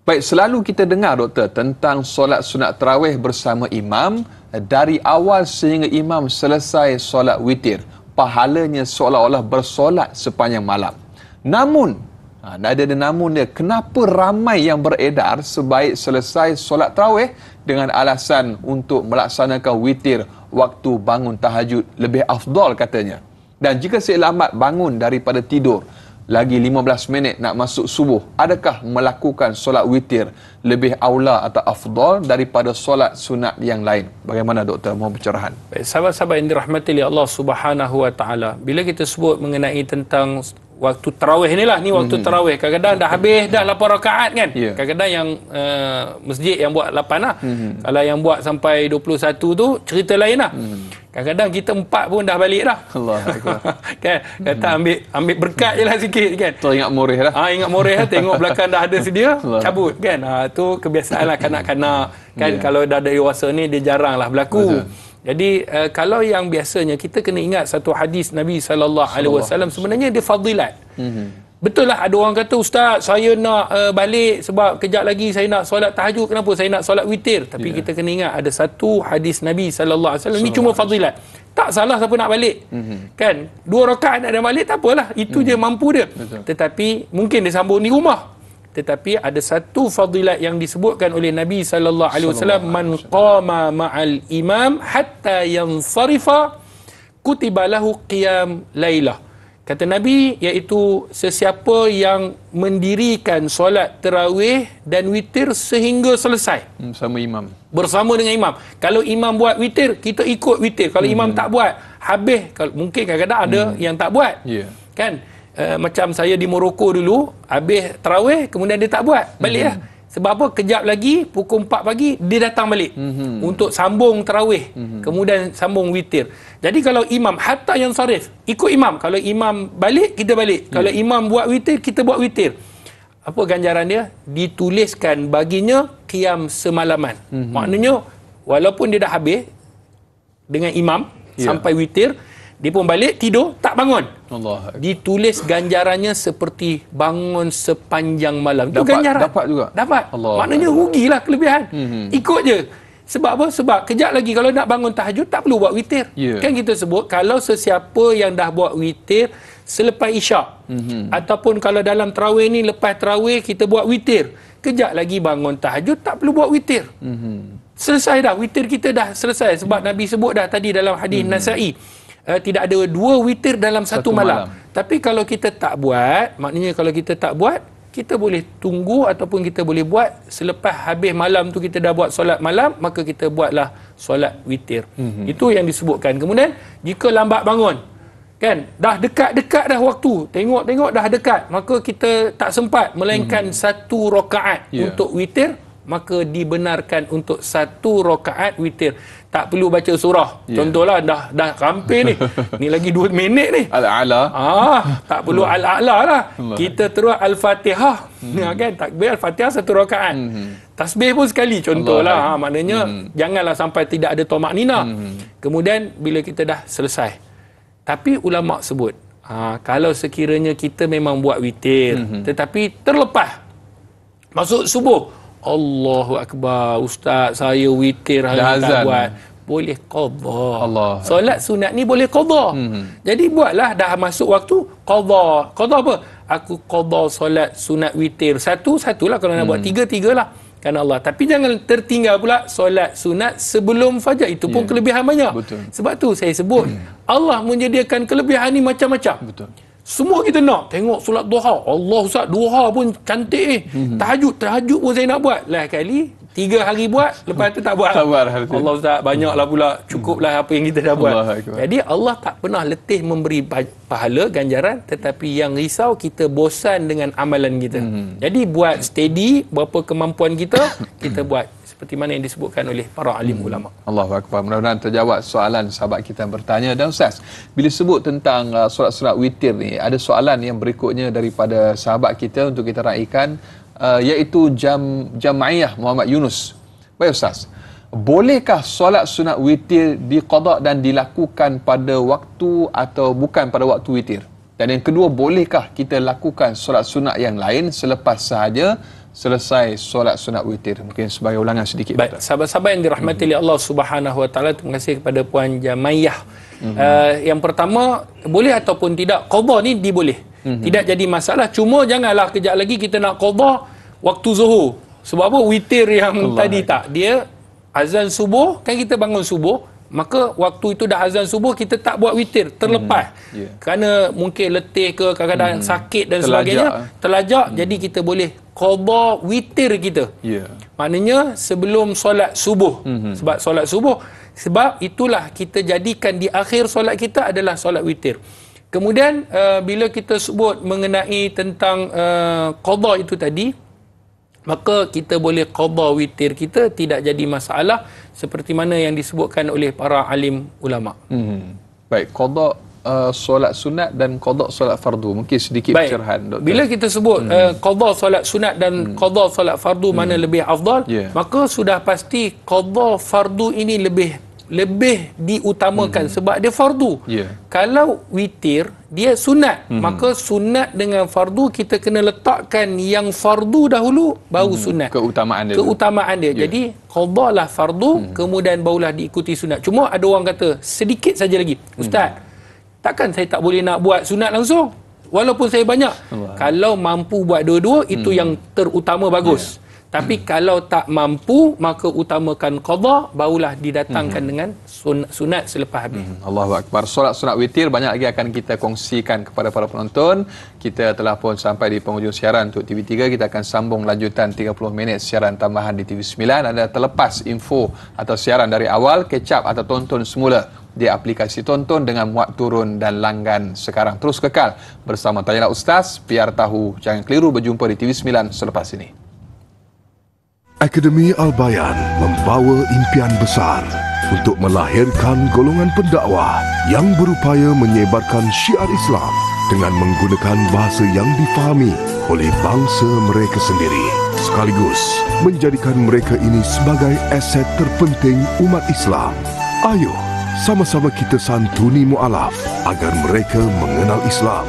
Baik, selalu kita dengar, Doktor, tentang solat sunat tarawih bersama imam dari awal sehingga imam selesai solat witir. Pahalanya seolah-olah bersolat sepanjang malam. Namun, ada namun dia, kenapa ramai yang beredar sebaik selesai solat tarawih dengan alasan untuk melaksanakan witir waktu bangun tahajud lebih afdal katanya. Dan jika saya lambat bangun daripada tidur, lagi 15 minit nak masuk subuh, adakah melakukan solat witir lebih aula atau afdal daripada solat sunat yang lain? Bagaimana, Doktor? Mohon pencerahan. Baik, sahabat-sahabat yang dirahmati oleh Allah Subhanahu Wa Taala, bila kita sebut mengenai tentang waktu tarawih ni lah, ni waktu tarawih, kadang-kadang dah habis dah 8 rakaat kan. Kadang-kadang yang masjid yang buat 8 lah. Kalau yang buat sampai 21 tu cerita lain lah. Kadang-kadang kita 4 pun dah balik dah. Allah kan, kata ambil berkat je lah sikit kan. Ingat moreh lah. Ingat moreh lah, tengok belakang dah ada sedia, cabut kan. Tu kebiasaan lah kanak-kanak kan. Kalau dah ada dewasa ni, dia jarang lah berlaku. Jadi kalau yang biasanya, kita kena ingat satu hadis Nabi SAW, sebenarnya dia fadilat. Betul lah, ada orang kata, Ustaz, saya nak balik sebab kejap lagi saya nak solat tahajud. Kenapa? Saya nak solat witir. Tapi kita kena ingat, ada satu hadis Nabi SAW, ni cuma fadilat. Tak salah siapa nak balik. Kan? 2 rakaat nak balik, tak apalah. Itu je mampu dia. Tetapi mungkin dia sambung di rumah. Tetapi ada satu fadilat yang disebutkan oleh Nabi SAW, man qama ma'al imam hatta yansarifa kutiba lahu qiyam lailah. Kata Nabi, iaitu sesiapa yang mendirikan solat tarawih dan witir sehingga selesai bersama imam. Bersama dengan imam. Kalau imam buat witir, kita ikut witir. Kalau imam tak buat, habis. Mungkin kadang-kadang ada yang tak buat. Kan? Macam saya di Morocco dulu, habis tarawih, kemudian dia tak buat, balik lah. Sebab apa? Kejap lagi pukul 4 pagi dia datang balik untuk sambung tarawih, kemudian sambung witir. Jadi kalau imam hatta yang sarif ikut imam, kalau imam balik kita balik, kalau imam buat witir kita buat witir. Apa ganjaran dia? Dituliskan baginya qiyam semalaman. Maknanya walaupun dia dah habis dengan imam sampai witir, dia pun balik tidur tak bangun, Allah. ditulis ganjarannya seperti bangun sepanjang malam. Itu ganjaran. Dapat juga. Dapat. Allah. Maknanya rugilah kelebihan. Ikut je. Sebab apa? Sebab kejap lagi kalau nak bangun tahajud tak perlu buat witir. Kan kita sebut kalau sesiapa yang dah buat witir selepas isyak, ataupun kalau dalam tarawih ni lepas tarawih kita buat witir, kejap lagi bangun tahajud tak perlu buat witir. Selesai dah, witir kita dah selesai. Sebab Nabi sebut dah tadi dalam hadis Nasa'i, tidak ada 2 witir dalam satu malam. Tapi kalau kita tak buat, maknanya kalau kita tak buat, kita boleh tunggu ataupun kita boleh buat selepas habis malam tu kita dah buat solat malam, maka kita buatlah solat witir. Itu yang disebutkan. Kemudian jika lambat bangun, kan dah dekat-dekat dah waktu, tengok-tengok dah dekat, maka kita tak sempat melainkan 1 rakaat untuk witir, maka dibenarkan untuk 1 rakaat witir. Tak perlu baca surah. Contohlah dah hampir ni. Ni lagi 2 minit ni. Al-A'la. Tak perlu Al-A'la lah. Kita terus Al-Fatihah. Kan? Takbir Al-Fatihah 1 rakaat. Tasbih pun sekali contohlah. Maknanya janganlah sampai tidak ada tomak nina. Kemudian bila kita dah selesai. Tapi ulama' sebut, kalau sekiranya kita memang buat witir, tetapi terlepas masuk subuh, Allahu Akbar, Ustaz saya witir hari ni tak buat, boleh qadha. Solat sunat ni boleh qadha. Jadi buatlah, dah masuk waktu, qadha. Qadha apa? Aku qadha solat sunat witir satulah, kalau nak buat 3 lah kerana Allah. Tapi jangan tertinggal pula solat sunat sebelum fajar. Itu pun kelebihan banyak. Betul. Sebab tu saya sebut Allah menyediakan kelebihan ni macam-macam. Betul. Semua kita nak tengok solat duha. Allah Ustaz, duha pun cantik tahajud pun saya nak buat. Lah kali 3 hari buat, lepas tu tak buat. Allah Ustaz, banyaklah pula, cukuplah apa yang kita dah buat. Jadi Allah tak pernah letih memberi pahala ganjaran, tetapi yang risau kita bosan dengan amalan kita. Jadi buat steady berapa kemampuan kita, kita buat seperti mana yang disebutkan oleh para alim ulama. Allahu Akbar. Mudah-mudahan terjawab soalan sahabat kita yang bertanya. Dan Ustaz, bila sebut tentang solat-solat witir ni, ada soalan yang berikutnya daripada sahabat kita untuk kita raikan, iaitu Jamaiyah Muhammad Yunus. Baik Ustaz, bolehkah solat sunat witir diqada dan dilakukan pada waktu atau bukan pada waktu witir? Dan yang kedua, bolehkah kita lakukan solat sunat yang lain selepas sahaja selesai solat sunat witir? Mungkin sebagai ulangan sedikit. Baik, sahabat-sahabat yang dirahmati oleh Allah Subhanahu Wa Taala, terima kasih kepada Puan Jamaiyah. Yang pertama, boleh ataupun tidak, qada ni diboleh. Tidak jadi masalah. Cuma janganlah kejap lagi kita nak qada waktu Zuhur. Sebab apa? Witir yang tadi tak. Dia azan subuh, kan kita bangun subuh, maka waktu itu dah azan subuh, kita tak buat witir, terlepas. Kerana mungkin letih ke, kadang-kadang sakit dan sebagainya, terlajak. Jadi kita boleh qada witir kita. Maknanya sebelum solat subuh. Sebab solat subuh, sebab itulah kita jadikan di akhir solat kita adalah solat witir. Kemudian bila kita sebut mengenai tentang qada itu tadi, maka kita boleh qada witir kita, tidak jadi masalah, seperti mana yang disebutkan oleh para alim ulama. Baik, qada solat sunat dan qada solat fardu, mungkin sedikit pencerahan Doktor. Bila kita sebut qada solat sunat dan qada solat fardu mana lebih afdal, maka sudah pasti qada fardu ini lebih diutamakan sebab dia fardu. Kalau witir dia sunat, maka sunat dengan fardu kita kena letakkan yang fardu dahulu, baru sunat. Keutamaan dia. Jadi qadalah fardu, kemudian barulah diikuti sunat. Cuma ada orang kata sedikit saja lagi, Ustaz, takkan saya tak boleh nak buat sunat langsung walaupun saya banyak? Kalau mampu buat dua-dua, itu yang terutama, bagus. Tapi kalau tak mampu, maka utamakan qada, barulah didatangkan dengan sunat selepas habis. Allahu Akbar. Solat sunat witir banyak lagi akan kita kongsikan kepada para penonton. Kita telah pun sampai di penghujung siaran untuk TV3. Kita akan sambung lanjutan 30 minit siaran tambahan di TV9. Anda terlepas info atau siaran dari awal, catch up atau tonton semula di aplikasi tonton dengan muat turun dan langgan sekarang. Terus kekal bersama Tanyalah Ustaz, biar tahu jangan keliru. Berjumpa di TV9 selepas ini. Akademi Al-Bayan membawa impian besar untuk melahirkan golongan pendakwah yang berupaya menyebarkan syiar Islam dengan menggunakan bahasa yang difahami oleh bangsa mereka sendiri, sekaligus menjadikan mereka ini sebagai aset terpenting umat Islam. Ayo, sama-sama kita santuni mu'alaf agar mereka mengenal Islam.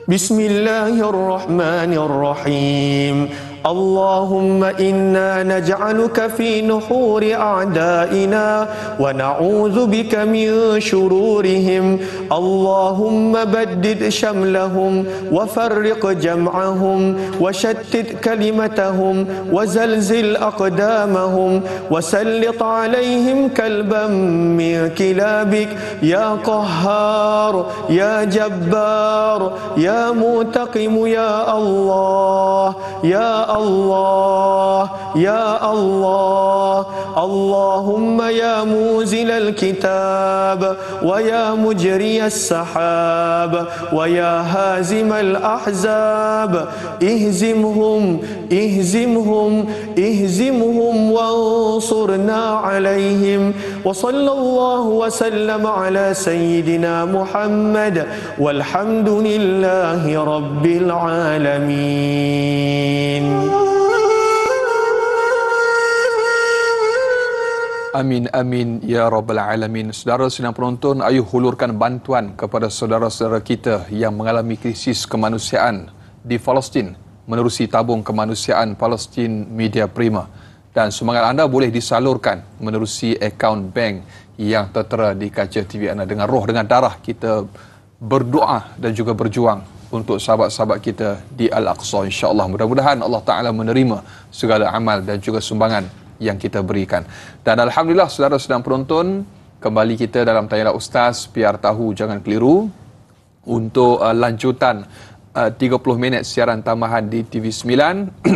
Bismillahirrahmanirrahim. Allahumma inna naj'aluka fi nuhuri a'daina wa na'udzu bika min syururihim. Allahumma baddid syamlahum wa farriq jam'ahum wa shattit kalimatahum wa zalzil aqdamahum wa sallit alaihim kalban min kilabik ya qahhar ya jabbar ya mutaqim ya Allah ya Allah ya Allah. Allahumma ya muzil al-kitab wa ya mujri as-sahab wa ya hazim al-ahzab ihzimhum ihzimhum ihzimhum wansurna alaihim. Wa sallallahu wa sallam ala sayyidina Muhammad walhamdulillahi rabbil alamin. Amin, amin, ya Rabbal Alamin. Saudara sedang penonton, ayuh hulurkan bantuan kepada saudara-saudara kita yang mengalami krisis kemanusiaan di Palestin menerusi tabung kemanusiaan Palestin Media Prima. Dan sumbangan anda boleh disalurkan menerusi akaun bank yang tertera di kaca TV anda. Dengan roh, dengan darah, kita berdoa dan juga berjuang untuk sahabat-sahabat kita di Al-Aqsa, insya-Allah. Mudah-mudahan Allah Ta'ala menerima segala amal dan juga sumbangan yang kita berikan. Dan alhamdulillah, saudara sedang penonton, kembali kita dalam Tanyalah Ustaz, biar tahu jangan keliru, untuk lanjutan 30 minit siaran tambahan di TV9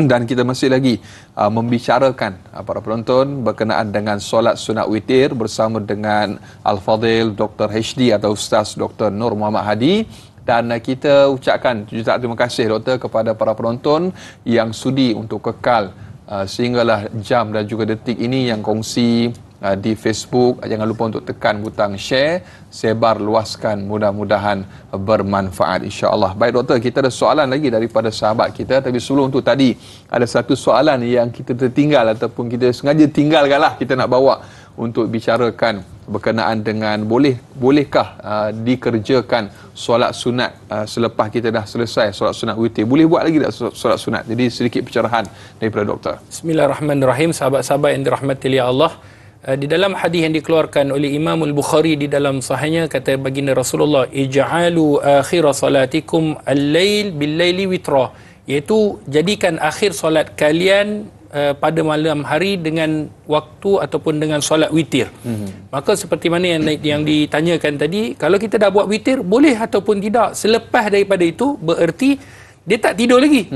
dan kita masih lagi membicarakan para penonton berkenaan dengan solat sunat witir bersama dengan Al-Fadhil Dr. HD atau Ustaz Dr. Nur Muhammad Hadi. Dan kita ucapkan jutaan terima kasih Doktor kepada para penonton yang sudi untuk kekal sehinggalah jam dan juga detik ini, yang kongsi di Facebook. Jangan lupa untuk tekan butang share, sebar luaskan, mudah-mudahan bermanfaat, insya-Allah. Baik Doktor, kita ada soalan lagi daripada sahabat kita, tapi sebelum tu tadi ada satu soalan yang kita tertinggal ataupun kita sengaja tinggalkanlah, kita nak bawa untuk bicarakan berkenaan dengan bolehkah dikerjakan solat sunat selepas kita dah selesai solat sunat witir. Boleh buat lagi tak solat sunat? Jadi sedikit pencerahan daripada Doktor. Bismillahirrahmanirrahim. Sahabat-sahabat yang dirahmati oleh Allah, di dalam hadis yang dikeluarkan oleh Imam Al-Bukhari di dalam sahihnya, kata baginda Rasulullah, ij'alu akhir salatikum al-lail bil-laili witra, iaitu jadikan akhir solat kalian pada malam hari dengan waktu ataupun dengan solat witir. Maka seperti mana yang ditanyakan tadi, kalau kita dah buat witir, boleh ataupun tidak. Selepas daripada itu, bererti dia tak tidur lagi.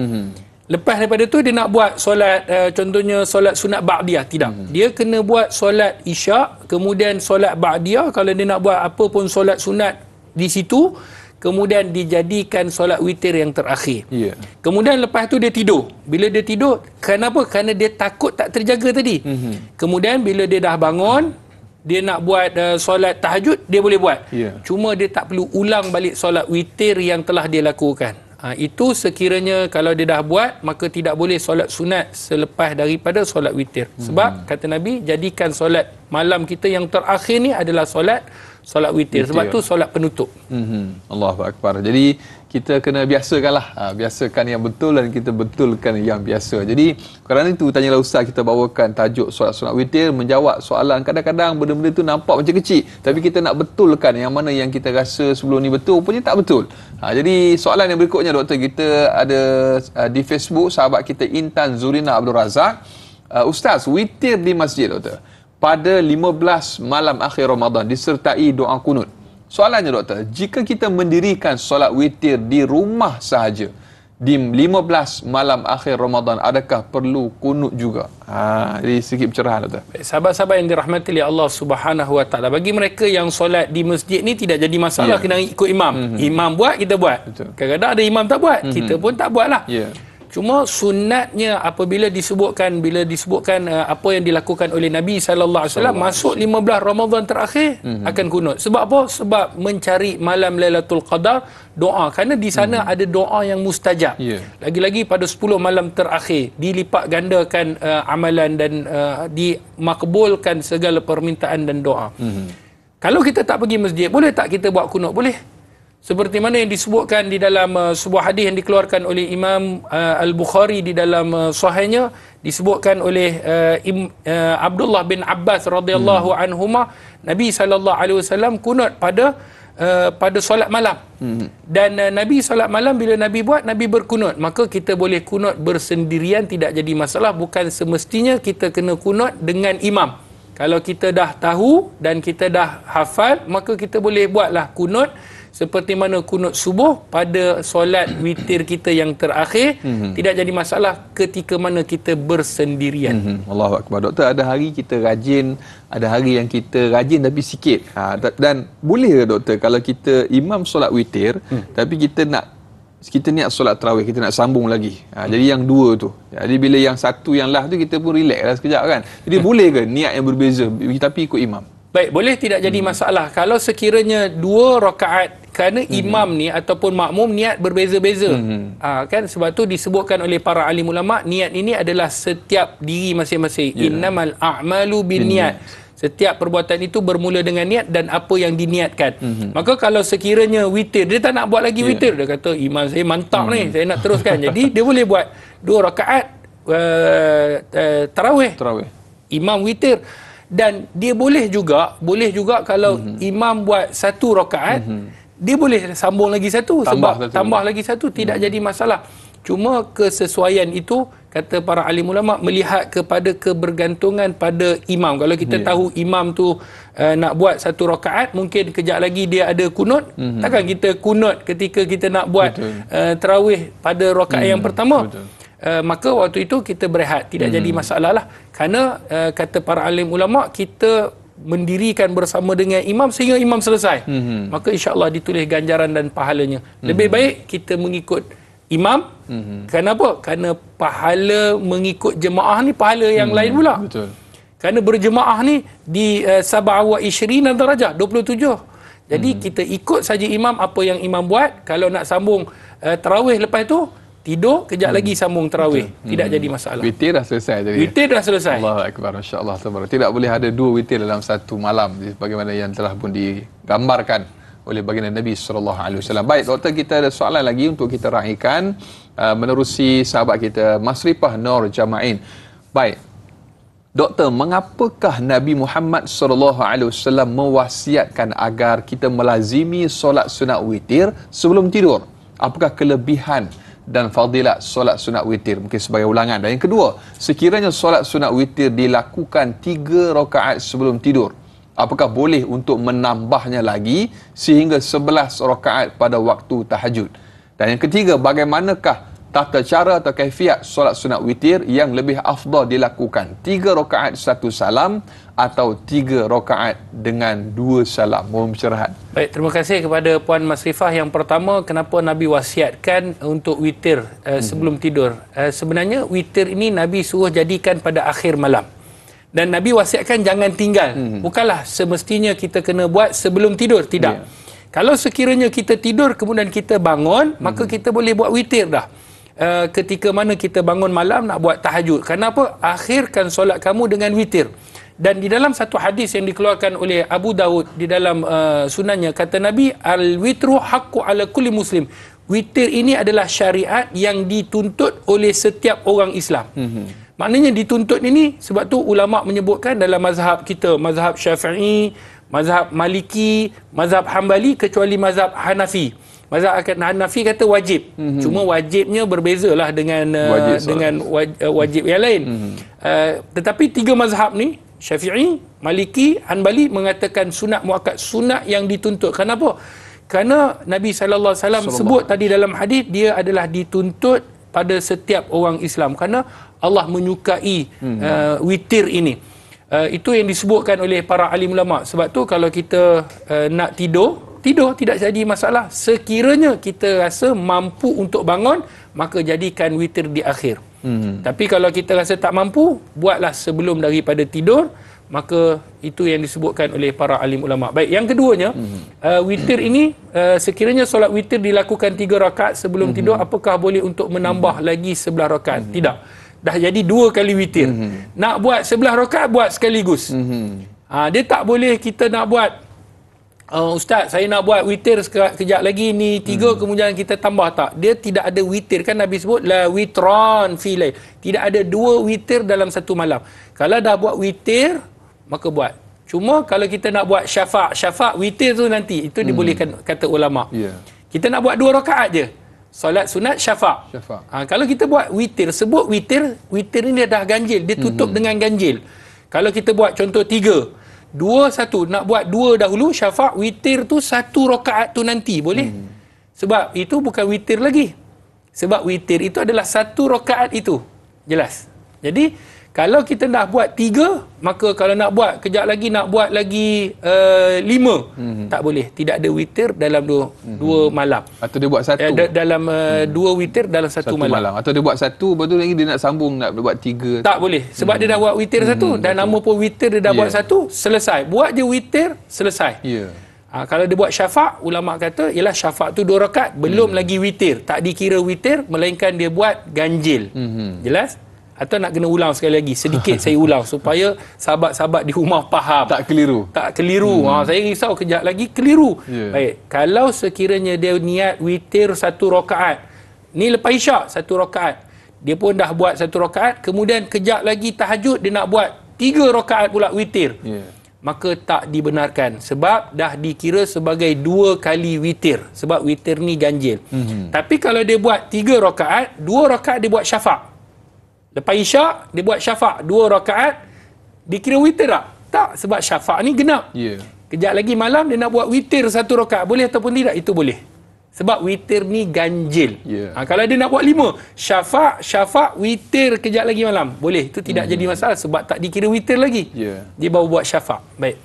Lepas daripada itu dia nak buat solat, contohnya solat sunat ba'diyah, tidak. Dia kena buat solat isyak, kemudian solat ba'diyah. Kalau dia nak buat apa pun solat sunat di situ, kemudian dijadikan solat witir yang terakhir. Kemudian lepas tu dia tidur. Bila dia tidur, kenapa? Kerana dia takut tak terjaga tadi. Kemudian bila dia dah bangun, dia nak buat solat tahajud, dia boleh buat. Cuma dia tak perlu ulang balik solat witir yang telah dia lakukan. Itu sekiranya kalau dia dah buat, maka tidak boleh solat sunat selepas daripada solat witir. Sebab kata Nabi, jadikan solat malam kita yang terakhir ni adalah solat witir. Sebab tu solat penutup. Allahu Akbar. Jadi kita kena biasakanlah, biasakan yang betul dan kita betulkan yang biasa. Jadi kerana itu Tanyalah Ustaz kita bawakan tajuk solat sunat witir, menjawab soalan. Kadang-kadang benda-benda tu nampak macam kecil, tapi kita nak betulkan yang mana yang kita rasa sebelum ni betul, rupanya tak betul. Jadi soalan yang berikutnya Doktor, kita ada di Facebook sahabat kita Intan Zurina Abdul Razak. Ustaz, witir di masjid Doktor pada 15 malam akhir Ramadan disertai doa kunut. Soalannya Doktor, jika kita mendirikan solat witir di rumah sahaja di 15 malam akhir Ramadan, adakah perlu kunut juga? Jadi sikit pencerahan Doktor. Sahabat-sahabat yang dirahmati oleh Allah Subhanahu Wa Taala, bagi mereka yang solat di masjid ni tidak jadi masalah, kena ikut imam. Imam buat, kita buat. Kadang-kadang ada imam tak buat, kita pun tak buat lah. Cuma sunatnya apabila disebutkan apa yang dilakukan oleh Nabi sallallahu alaihi wasallam masuk 15 Ramadan terakhir akan kunut. Sebab apa? Sebab mencari malam Lailatul Qadar, doa, kerana di sana ada doa yang mustajab. Lagi-lagi pada 10 malam terakhir dilipat gandakan amalan dan dimakbulkan segala permintaan dan doa. Kalau kita tak pergi masjid, boleh tak kita buat kunut? Boleh. Seperti mana yang disebutkan di dalam sebuah hadis yang dikeluarkan oleh Imam Al-Bukhari di dalam sahihnya, disebutkan oleh Abdullah bin Abbas radhiyallahu anhuma, Nabi sallallahu alaihi wasallam kunut pada solat malam. Dan Nabi solat malam, bila Nabi buat, Nabi berkunut. Maka kita boleh kunut bersendirian, tidak jadi masalah. Bukan semestinya kita kena kunut dengan imam. Kalau kita dah tahu dan kita dah hafal, maka kita boleh buatlah kunut seperti mana kunut subuh pada solat witir kita yang terakhir. Tidak jadi masalah ketika mana kita bersendirian. Allahu Akbar. Doktor, ada hari kita rajin, ada hari yang kita rajin tapi sikit. Dan boleh ke Doktor, kalau kita imam solat witir tapi kita niat solat tarawih, kita nak sambung lagi. Jadi yang dua tu. Jadi bila yang satu yang last tu, kita pun relax lah sekejap kan. Jadi boleh ke niat yang berbeza tapi ikut imam? Baik, boleh, tidak jadi masalah. Kalau sekiranya 2 rakaat, kerana imam ni ataupun makmum niat berbeza-beza. Kan, sebab tu disebutkan oleh para alim ulama, niat ini adalah setiap diri masing-masing. Innamal a'malu binniat. Setiap perbuatan itu bermula dengan niat dan apa yang diniatkan. Maka kalau sekiranya witir, dia tak nak buat lagi witir, dia kata imam saya mantap ni, saya nak teruskan. Jadi dia boleh buat 2 rakaat tarawih. Imam witir. Dan dia boleh juga kalau imam buat 1 rakaat, dia boleh sambung lagi satu, tambah lagi satu, tidak jadi masalah. Cuma kesesuaian itu, kata para alim ulama, melihat kepada kebergantungan pada imam. Kalau kita tahu imam tu nak buat 1 rakaat, mungkin kejap lagi dia ada kunut, takkan kita kunut ketika kita nak buat tarawih pada rakaat yang pertama. Maka waktu itu kita berehat, tidak jadi masalah lah. Kerana kata para alim ulama, kita mendirikan bersama dengan imam sehingga imam selesai. Maka insya-Allah ditulis ganjaran dan pahalanya. Lebih baik kita mengikut imam. Kenapa? Kerana pahala mengikut jemaah ni pahala yang lain pula. Betul. Kerana berjemaah ni di 27 darjah, 27. Jadi kita ikut saja imam, apa yang imam buat. Kalau nak sambung tarawih lepas tu, tidur, kejap lagi sambung tarawih. Tidak jadi masalah. Witir dah selesai tadi. Witir dah selesai. Allahu Akbar. Masya-Allah. Tidak boleh ada 2 witir dalam satu malam, sebagaimana yang telah pun digambarkan oleh baginda Nabi sallallahu alaihi wasallam. Baik, Doktor, kita ada soalan lagi untuk kita raikan menerusi sahabat kita Masrifah Nur Jama'in. Baik. Doktor, mengapakah Nabi Muhammad sallallahu alaihi wasallam mewasiatkan agar kita melazimi solat sunat witir sebelum tidur? Apakah kelebihan dan fadilat solat sunat witir? Mungkin sebagai ulangan. Dan yang kedua, sekiranya solat sunat witir dilakukan 3 rakaat sebelum tidur, apakah boleh untuk menambahnya lagi sehingga 11 rakaat pada waktu tahajud? Dan yang ketiga, bagaimanakah tata cara atau kaifiat solat sunat witir yang lebih afdal dilakukan? 3 rakaat 1 salam atau 3 rakaat dengan 2 salam? Mohon pencerahan. Baik, terima kasih kepada Puan Masrifah. Yang pertama, kenapa Nabi wasiatkan untuk witir sebelum tidur? Sebenarnya witir ini Nabi suruh jadikan pada akhir malam. Dan Nabi wasiatkan jangan tinggal. Bukanlah semestinya kita kena buat sebelum tidur, tidak. Kalau sekiranya kita tidur kemudian kita bangun, maka kita boleh buat witir dah. Ketika mana kita bangun malam nak buat tahajud. Kenapa? Akhirkan solat kamu dengan witir. Dan di dalam satu hadis yang dikeluarkan oleh Abu Daud di dalam sunannya, kata Nabi, al-witru haqqu ala kulli muslim. Witir ini adalah syariat yang dituntut oleh setiap orang Islam. Maknanya dituntut ini sebab tu ulama menyebutkan dalam mazhab kita, mazhab Syafi'i, mazhab Maliki, mazhab Hambali, kecuali mazhab Hanafi. Mazhab Hanafi kata wajib. Cuma wajibnya berbezalah dengan wajib yang lain. Tetapi 3 mazhab ni, Syafi'i, Maliki, Hanbali, mengatakan sunat muakkad, sunat yang dituntut. Kenapa? Kerana Nabi SAW sebut tadi dalam hadis, dia adalah dituntut pada setiap orang Islam kerana Allah menyukai witir ini. Itu yang disebutkan oleh para alim ulama. Sebab tu kalau kita nak tidur tidak jadi masalah. Sekiranya kita rasa mampu untuk bangun, maka jadikan witir di akhir. Tapi kalau kita rasa tak mampu, buatlah sebelum daripada tidur. Maka itu yang disebutkan oleh para alim ulama. Baik, yang keduanya, witir ini, sekiranya solat witir dilakukan 3 rakaat sebelum tidur, apakah boleh untuk menambah lagi 11 rakaat? Tidak. Dah jadi 2 kali witir. Nak buat 11 rakaat, buat sekaligus. Dia tak boleh kita nak buat, Ustaz, saya nak buat witir kejap lagi ni 3, kemudian kita tambah. Tak. Dia tidak ada witir. Kan Nabi sebut, la witran fi lail. Tidak ada 2 witir dalam satu malam. Kalau dah buat witir, maka buat. Cuma kalau kita nak buat syafa' witir tu nanti, itu dibolehkan kata ulama. Kita nak buat 2 rakaat je. Solat sunat syafa'. Kalau kita buat witir, sebut witir ni dia dah ganjil, dia tutup dengan ganjil. Kalau kita buat contoh 3, 2, 1, nak buat 2 dahulu, syafa', witir tu 1 rakaat tu nanti, boleh? Sebab itu bukan witir lagi. Sebab witir itu adalah 1 rakaat itu. Jelas? Jadi kalau kita nak buat 3, maka kalau nak buat kejap lagi, nak buat lagi 5, tak boleh. Tidak ada witir dalam 2 malam. Atau dia buat 1 dalam 2 witir dalam 1 malam. Atau dia buat 1, lepas tu lagi dia nak sambung, nak buat 3. Tak boleh. Sebab dia dah buat witir 1, dan nama pun witir, dia dah buat 1, selesai. Buat je witir, selesai. Kalau dia buat syafa', ulama kata ialah syafa' tu 2 rakaat, belum lagi witir. Tak dikira witir, melainkan dia buat ganjil. Jelas? Atau nak kena ulang sekali lagi, sedikit saya ulang supaya sahabat-sahabat di rumah faham. Tak keliru. Saya risau kejap lagi keliru. Baik, kalau sekiranya dia niat witir 1 rakaat, ni lepas isyak 1 rakaat, dia pun dah buat 1 rakaat, kemudian kejap lagi tahajud dia nak buat 3 rakaat pula witir, maka tak dibenarkan, sebab dah dikira sebagai 2 kali witir, sebab witir ni ganjil. Tapi kalau dia buat 3 rakaat, 2 rakaat dia buat syafa'. Lepas isyak, dia buat syafa' 2 rakaat, dikira witir tak? Tak, sebab syafa' ni genap. Kejap lagi malam, dia nak buat witir 1 rakaat. Boleh ataupun tidak? Itu boleh. Sebab witir ni ganjil. Kalau dia nak buat 5, syafa', witir kejap lagi malam. Boleh. Itu tidak jadi masalah, sebab tak dikira witir lagi. Dia baru buat syafa'. Baik.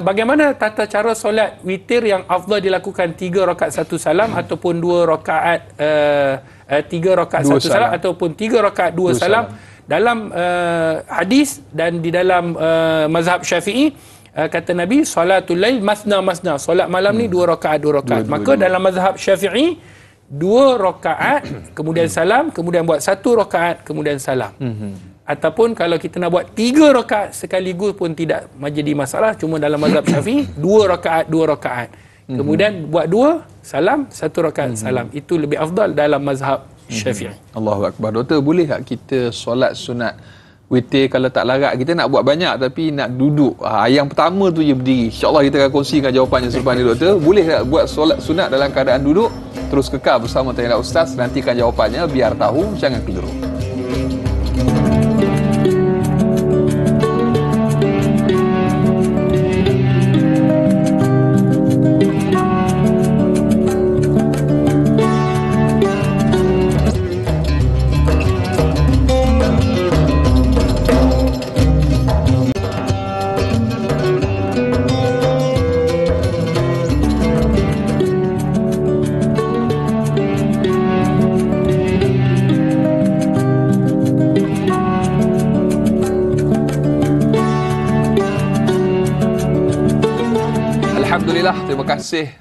Bagaimana tata cara solat witir yang afdal dilakukan 3 rakaat 1 salam ataupun 2 rakaat 3 rakaat 1 salam ataupun 3 rakaat 2 salam. Dalam hadis dan di dalam mazhab Syafi'i, kata Nabi, salatul lail masna. Solat malam ni 2 rakaat 2 rakaat. Maka dalam mazhab Syafi'i, 2 rakaat kemudian salam, kemudian buat 1 rakaat kemudian salam. Ataupun kalau kita nak buat 3 rakaat sekaligus pun tidak menjadi masalah. Cuma dalam mazhab Syafi'i, 2 rakaat 2 rakaat. Kemudian buat 2 salam, 1 rakaat salam. Itu lebih afdal dalam mazhab Syafi'i. Allahu Akbar. Doktor, boleh tak kita solat sunat witir kalau tak larat? Kita nak buat banyak tapi nak duduk. Yang pertama tu je berdiri. InsyaAllah kita akan kongsikan jawapannya selepas ni, doktor. Boleh tak buat solat sunat dalam keadaan duduk? Terus kekal bersama Tanya Ustaz. Nantikan jawapannya. Biar tahu, jangan keliru.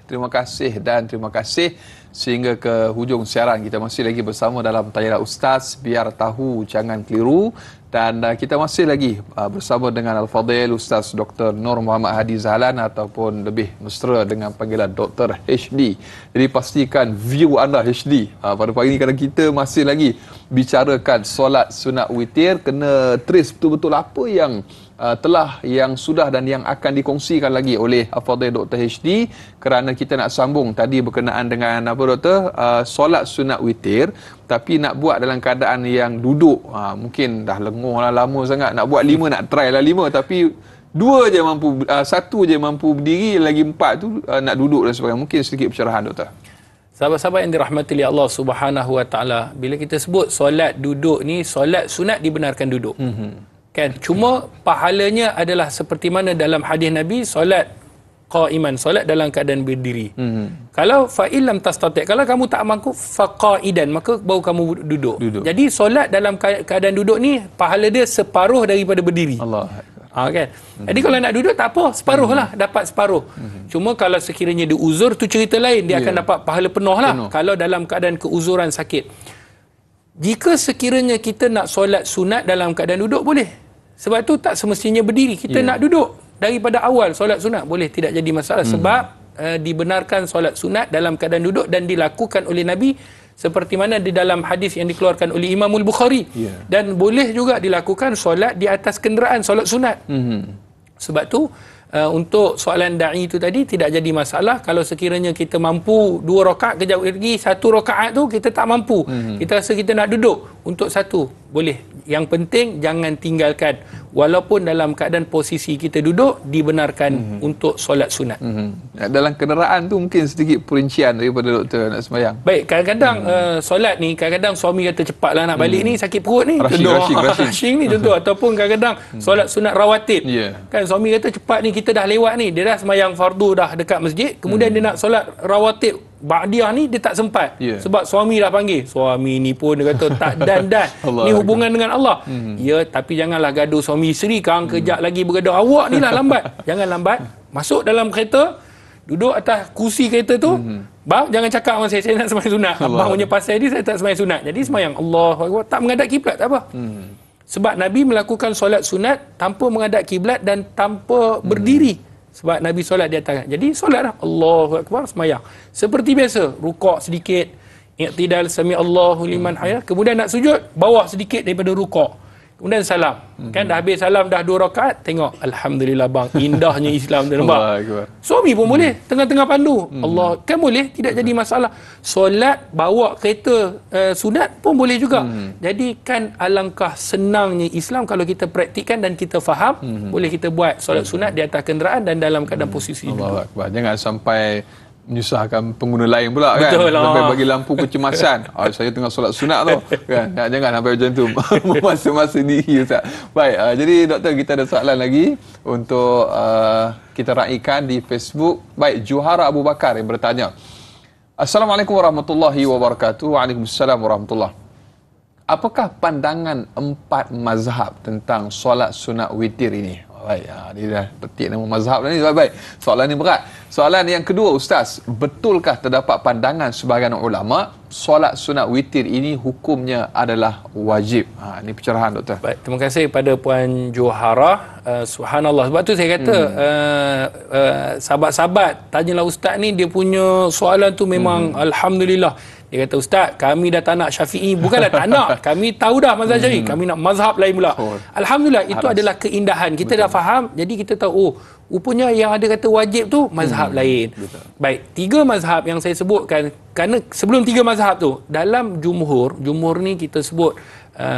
Terima kasih sehingga ke hujung siaran. Kita masih lagi bersama dalam Tanya Ustaz, biar tahu jangan keliru, dan kita masih lagi bersama dengan Al-Fadhil Ustaz Dr. Nur Muhammad Hadi Zahlan, ataupun lebih mesra dengan panggilan Dr. HD. Jadi pastikan view anda HD. Pada pagi ini kadang kita masih lagi bicarakan solat sunat witir, kena trace betul-betul apa yang sudah dan yang akan dikongsikan lagi oleh Al-Fadhil Dr. HD, kerana kita nak sambung tadi berkenaan dengan apa, doktor, solat sunat witir tapi nak buat dalam keadaan yang duduk. Mungkin dah lenguh lah, lama sangat nak buat 5, nak try lah 5, tapi Dua je mampu, satu je mampu berdiri, lagi empat tu nak duduk dan sebagainya. Mungkin sedikit pencerahan doktor. Sahabat-sahabat yang dirahmati oleh Allah Subhanahu Wa Taala, bila kita sebut solat duduk ni, solat sunat dibenarkan duduk. Kan? Cuma pahalanya adalah seperti mana dalam hadis Nabi, solat qaiman, solat dalam keadaan berdiri. Kalau fa illam tastati', kalau kamu tak mampu faqaidan, maka baru kamu duduk. Jadi solat dalam keadaan duduk ni pahala dia separuh daripada berdiri. Allah. Kan? Jadi kalau nak duduk tak apa, separuh lah, dapat separuh. Cuma kalau sekiranya dia uzur, tu cerita lain, dia akan dapat pahala penuh lah. Kalau dalam keadaan keuzuran sakit. Jika sekiranya kita nak solat sunat dalam keadaan duduk, boleh. Sebab tu tak semestinya berdiri, kita nak duduk. Daripada awal solat sunat boleh, tidak jadi masalah. Sebab dibenarkan solat sunat dalam keadaan duduk dan dilakukan oleh Nabi seperti mana di dalam hadis yang dikeluarkan oleh Imam Al-Bukhari. Dan boleh juga dilakukan solat di atas kenderaan, solat sunat. Sebab tu untuk soalan da'i itu tadi tidak jadi masalah kalau sekiranya kita mampu 2 rakaat, kejap lagi 1 rakaat tu kita tak mampu. Kita rasa kita nak duduk untuk 1, boleh. Yang penting jangan tinggalkan. Walaupun dalam keadaan posisi kita duduk, dibenarkan untuk solat sunat. Dalam kenderaan tu mungkin sedikit perincian daripada doktor nak sembahyang. Baik, kadang-kadang solat ni, kadang-kadang suami kata cepatlah nak balik ni, sakit perut ni. Rushing ni contoh. Ataupun kadang-kadang solat sunat rawatib. Kan suami kata cepat ni, kita dah lewat ni. Dia dah sembahyang fardu dah dekat masjid, kemudian dia nak solat rawatib ba'diyah ni, dia tak sempat. Sebab suami dah panggil. Suami ni pun dia kata tak dan. Ni hubungan dengan Allah. Ya, tapi janganlah gaduh suami isteri, kang kejap lagi bergaduh. Awak ni lah lambat. Jangan lambat. Masuk dalam kereta, duduk atas kursi kereta tu. Bang, jangan cakap dengan saya nak sembahyang sunat. Abang punya pasal ni, saya tak sembahyang sunat. Jadi sembahyang Allah, tak menghadap kiblat, tak apa. Sebab Nabi melakukan solat sunat tanpa menghadap kiblat dan tanpa berdiri. Sebab Nabi solat di atas. Jadi solatlah Allahu Akbar, sembahyang. Seperti biasa, rukuk sedikit, i'tidal sami Allahu liman hamida, kemudian nak sujud, bawah sedikit daripada rukuk. Kemudian salam. Kan dah habis salam, dah 2 rakaat, tengok alhamdulillah bang, indahnya Islam tu, nampak. Suami pun boleh tengah-tengah pandu. Allah kan boleh, tidak jadi masalah. Solat bawa kereta sunat pun boleh juga. Jadi kan alangkah senangnya Islam kalau kita praktikkan dan kita faham, boleh kita buat solat sunat di atas kenderaan dan dalam keadaan posisi Allah Akbar. Jangan sampai menyusahkan pengguna lain pula. Betul kan lah. Sampai bagi lampu kecemasan. Saya tengah solat sunat tu kan. Jangan sampai macam tu. Masa-masa diri Ustaz. Baik, jadi doktor, kita ada soalan lagi untuk kita raikan di Facebook. Baik, Juhara Abu Bakar yang bertanya, Assalamualaikum warahmatullahi wabarakatuh. Waalaikumsalam warahmatullahi. Apakah pandangan 4 mazhab tentang solat sunat witir ini? Baik, dia dah petik nama mazhab ni. Baik, soalan ni berat. Soalan yang kedua, Ustaz, betulkah terdapat pandangan sebahagian ulama solat sunat witir ini hukumnya adalah wajib? Ini pencerahan doktor. Baik, terima kasih kepada Puan Johara. Subhanallah. Sebab tu saya kata sahabat-sahabat tanyalah Ustaz ni, dia punya soalan tu memang alhamdulillah. Dia kata, Ustaz, kami dah tak nak Syafi'i. Bukanlah tak nak. Kami tahu dah mazhab Syafi'i. Kami nak mazhab lain pula. Alhamdulillah, itu adalah keindahan. Kita dah faham. Jadi kita tahu, rupanya yang ada kata wajib tu, mazhab lain. Baik, 3 mazhab yang saya sebutkan. Kerana sebelum 3 mazhab tu, dalam jumhur ni kita sebut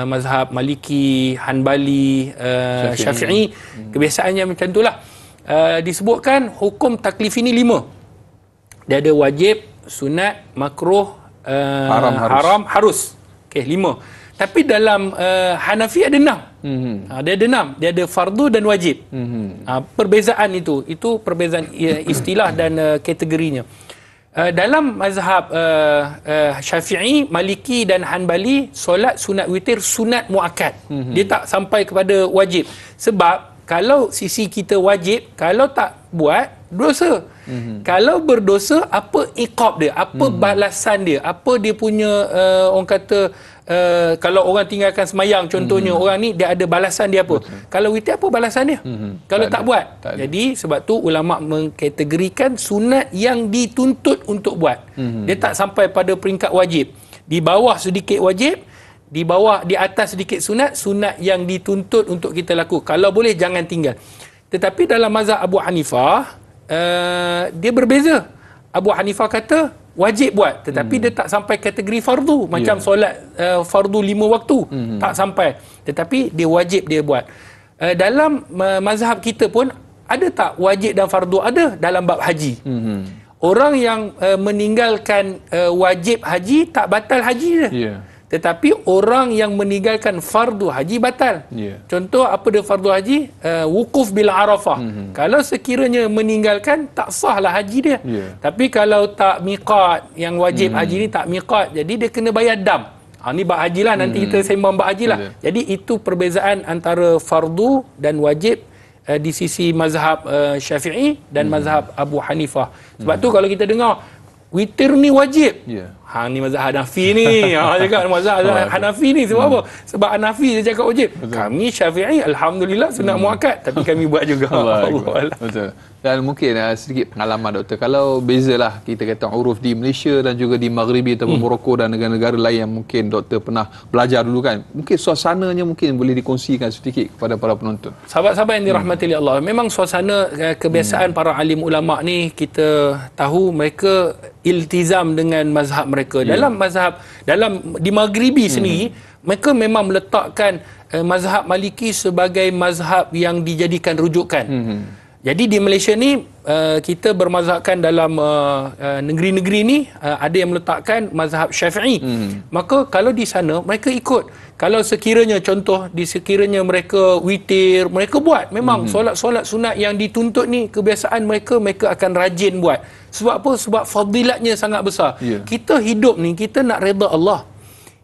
mazhab Maliki, Hanbali, Syafi'i. Kebiasaannya macam itulah. Disebutkan hukum taklif ini 5. Dia ada wajib, sunat, makruh, haram, harus. Okey, 5. Tapi dalam Hanafi ada 6. Dia ada 6. Dia ada fardu dan wajib. Perbezaan itu perbezaan istilah dan kategorinya. Dalam mazhab Syafi'i, Maliki dan Hanbali, solat sunat witir sunat muakkad. Dia tak sampai kepada wajib. Sebab kalau sisi kita wajib, kalau tak buat, dosa. Kalau berdosa, apa iqab dia? Apa balasan dia? Apa dia punya orang kata, kalau orang tinggalkan semayang contohnya, orang ni dia ada balasan dia apa? Kalau witir, apa balasan dia? Kalau tak buat. Jadi sebab tu ulama mengkategorikan sunat yang dituntut untuk buat. Dia tak sampai pada peringkat wajib. Di bawah sedikit wajib, di atas sedikit sunat yang dituntut untuk kita lakukan. Kalau boleh jangan tinggal. Tetapi dalam mazhab Abu Hanifah, dia berbeza. Abu Hanifah kata wajib buat, tetapi dia tak sampai kategori fardu. Macam solat fardu 5 waktu, tak sampai. Tetapi dia wajib dia buat. dalam mazhab kita pun ada tak wajib dan fardu? Ada dalam bab haji. Orang yang meninggalkan wajib haji tak batal haji dia. Yeah. Tetapi orang yang meninggalkan fardu haji batal. Yeah. Contoh apa dia fardu haji? Wukuf bil Arafah. Kalau sekiranya meninggalkan, tak sahlah haji dia. Yeah. Tapi kalau tak miqat, yang wajib haji ni tak miqat, jadi dia kena bayar dam. Ni bab haji lah, nanti kita sembang bab haji lah. Yeah. Jadi itu perbezaan antara fardu dan wajib di sisi mazhab Syafi'i dan mazhab Abu Hanifah. Sebab tu kalau kita dengar witir ni wajib. Yeah. Ni mazhab Hanafi ni. Cakap mazhab Hanafi ni sebab apa? Sebab Hanafi dia cakap wajib. Betul. Kami Syafi'i alhamdulillah sunat muakkad, tapi kami buat juga. Allah. Betul. Dan mungkin sedikit pengalaman doktor, kalau bezalah kita kata uruf di Malaysia dan juga di Maghribi atau Morocco dan negara-negara lain yang mungkin doktor pernah belajar dulu kan, mungkin suasananya mungkin boleh dikongsikan sedikit kepada para penonton. Sahabat-sahabat yang dirahmati oleh Allah, memang suasana kebiasaan para alim ulama ni kita tahu mereka iltizam dengan mazhab mereka. Dalam mazhab di Maghribi sendiri, mereka memang meletakkan mazhab Maliki sebagai mazhab yang dijadikan rujukan. Jadi di Malaysia ni kita bermazhabkan dalam negeri-negeri ni ada yang meletakkan mazhab Syafi'i. Maka kalau di sana mereka ikut. Kalau sekiranya contoh sekiranya mereka witir, mereka buat. Memang solat-solat sunat yang dituntut ni kebiasaan mereka akan rajin buat. Sebab apa? Sebab fadilatnya sangat besar. Kita hidup ni kita nak redha Allah.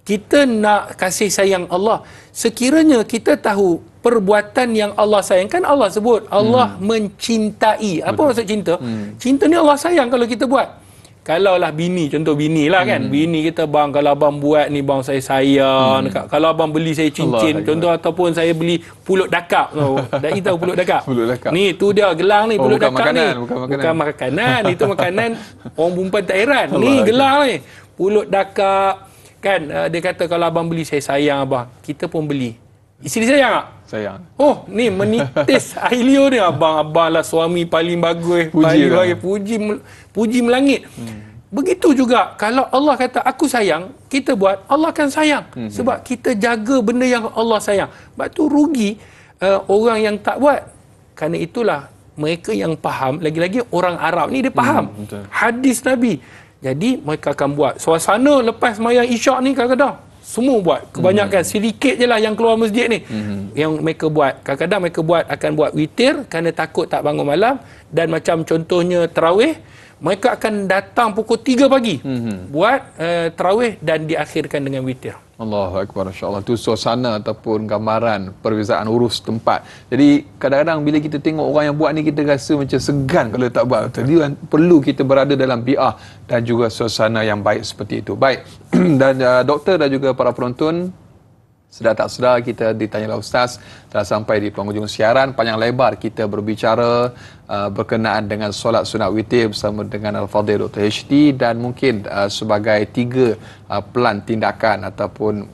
Kita nak kasih sayang Allah. Sekiranya kita tahu perbuatan yang Allah sayang, kan Allah sebut Allah mencintai. Apa maksud cinta? Cinta ni Allah sayang kalau kita buat. Kalaulah bini, contoh bini lah kan, bini kita, bang kalau abang buat ni bang saya sayang. Kalau abang beli saya cincin, contoh, ataupun saya beli pulut dakap. Dai tahu pulut dakap? Pulut dakap. Ni tu dia gelang ni, pulut dakap makanan, ni. bukan makanan. Itu makanan orang perempuan tak heran. Ni gelang ni, pulut dakap. Kan dia kata kalau abang beli saya sayang abang. Kita pun beli. Isteri sayang tak? Sayang. Oh, ni menitis air liur ni. Abang lah suami paling bagus. Puji melangit. Begitu juga kalau Allah kata aku sayang, kita buat, Allah akan sayang. Sebab kita jaga benda yang Allah sayang. Sebab tu rugi orang yang tak buat. Kerana itulah mereka yang faham, lagi-lagi orang Arab ni dia faham hadis Nabi. Jadi mereka akan buat. Suasana lepas sembahyang Isyak ni kadang-kadang semua buat. Kebanyakan sedikit je lah yang keluar masjid ni yang mereka buat. Kadang-kadang mereka akan buat witir kerana takut tak bangun malam. Dan macam contohnya tarawih, mereka akan datang pukul 3 pagi buat tarawih dan diakhirkan dengan witir. Allahu Akbar, insya-Allah. Itu suasana ataupun gambaran perbezaan urus tempat. Jadi kadang-kadang bila kita tengok orang yang buat ni, kita rasa macam segan kalau tak buat. Jadi perlu kita berada dalam bi'ah dan juga suasana yang baik seperti itu. Baik. Dan doktor dan juga para penonton, sedar tak sedar kita ditanyalah Ustaz, telah sampai di penghujung siaran. Panjang lebar kita berbicara berkenaan dengan solat sunat witir bersama dengan Al-Fadhil Dr. HD, dan mungkin sebagai 3 pelan tindakan ataupun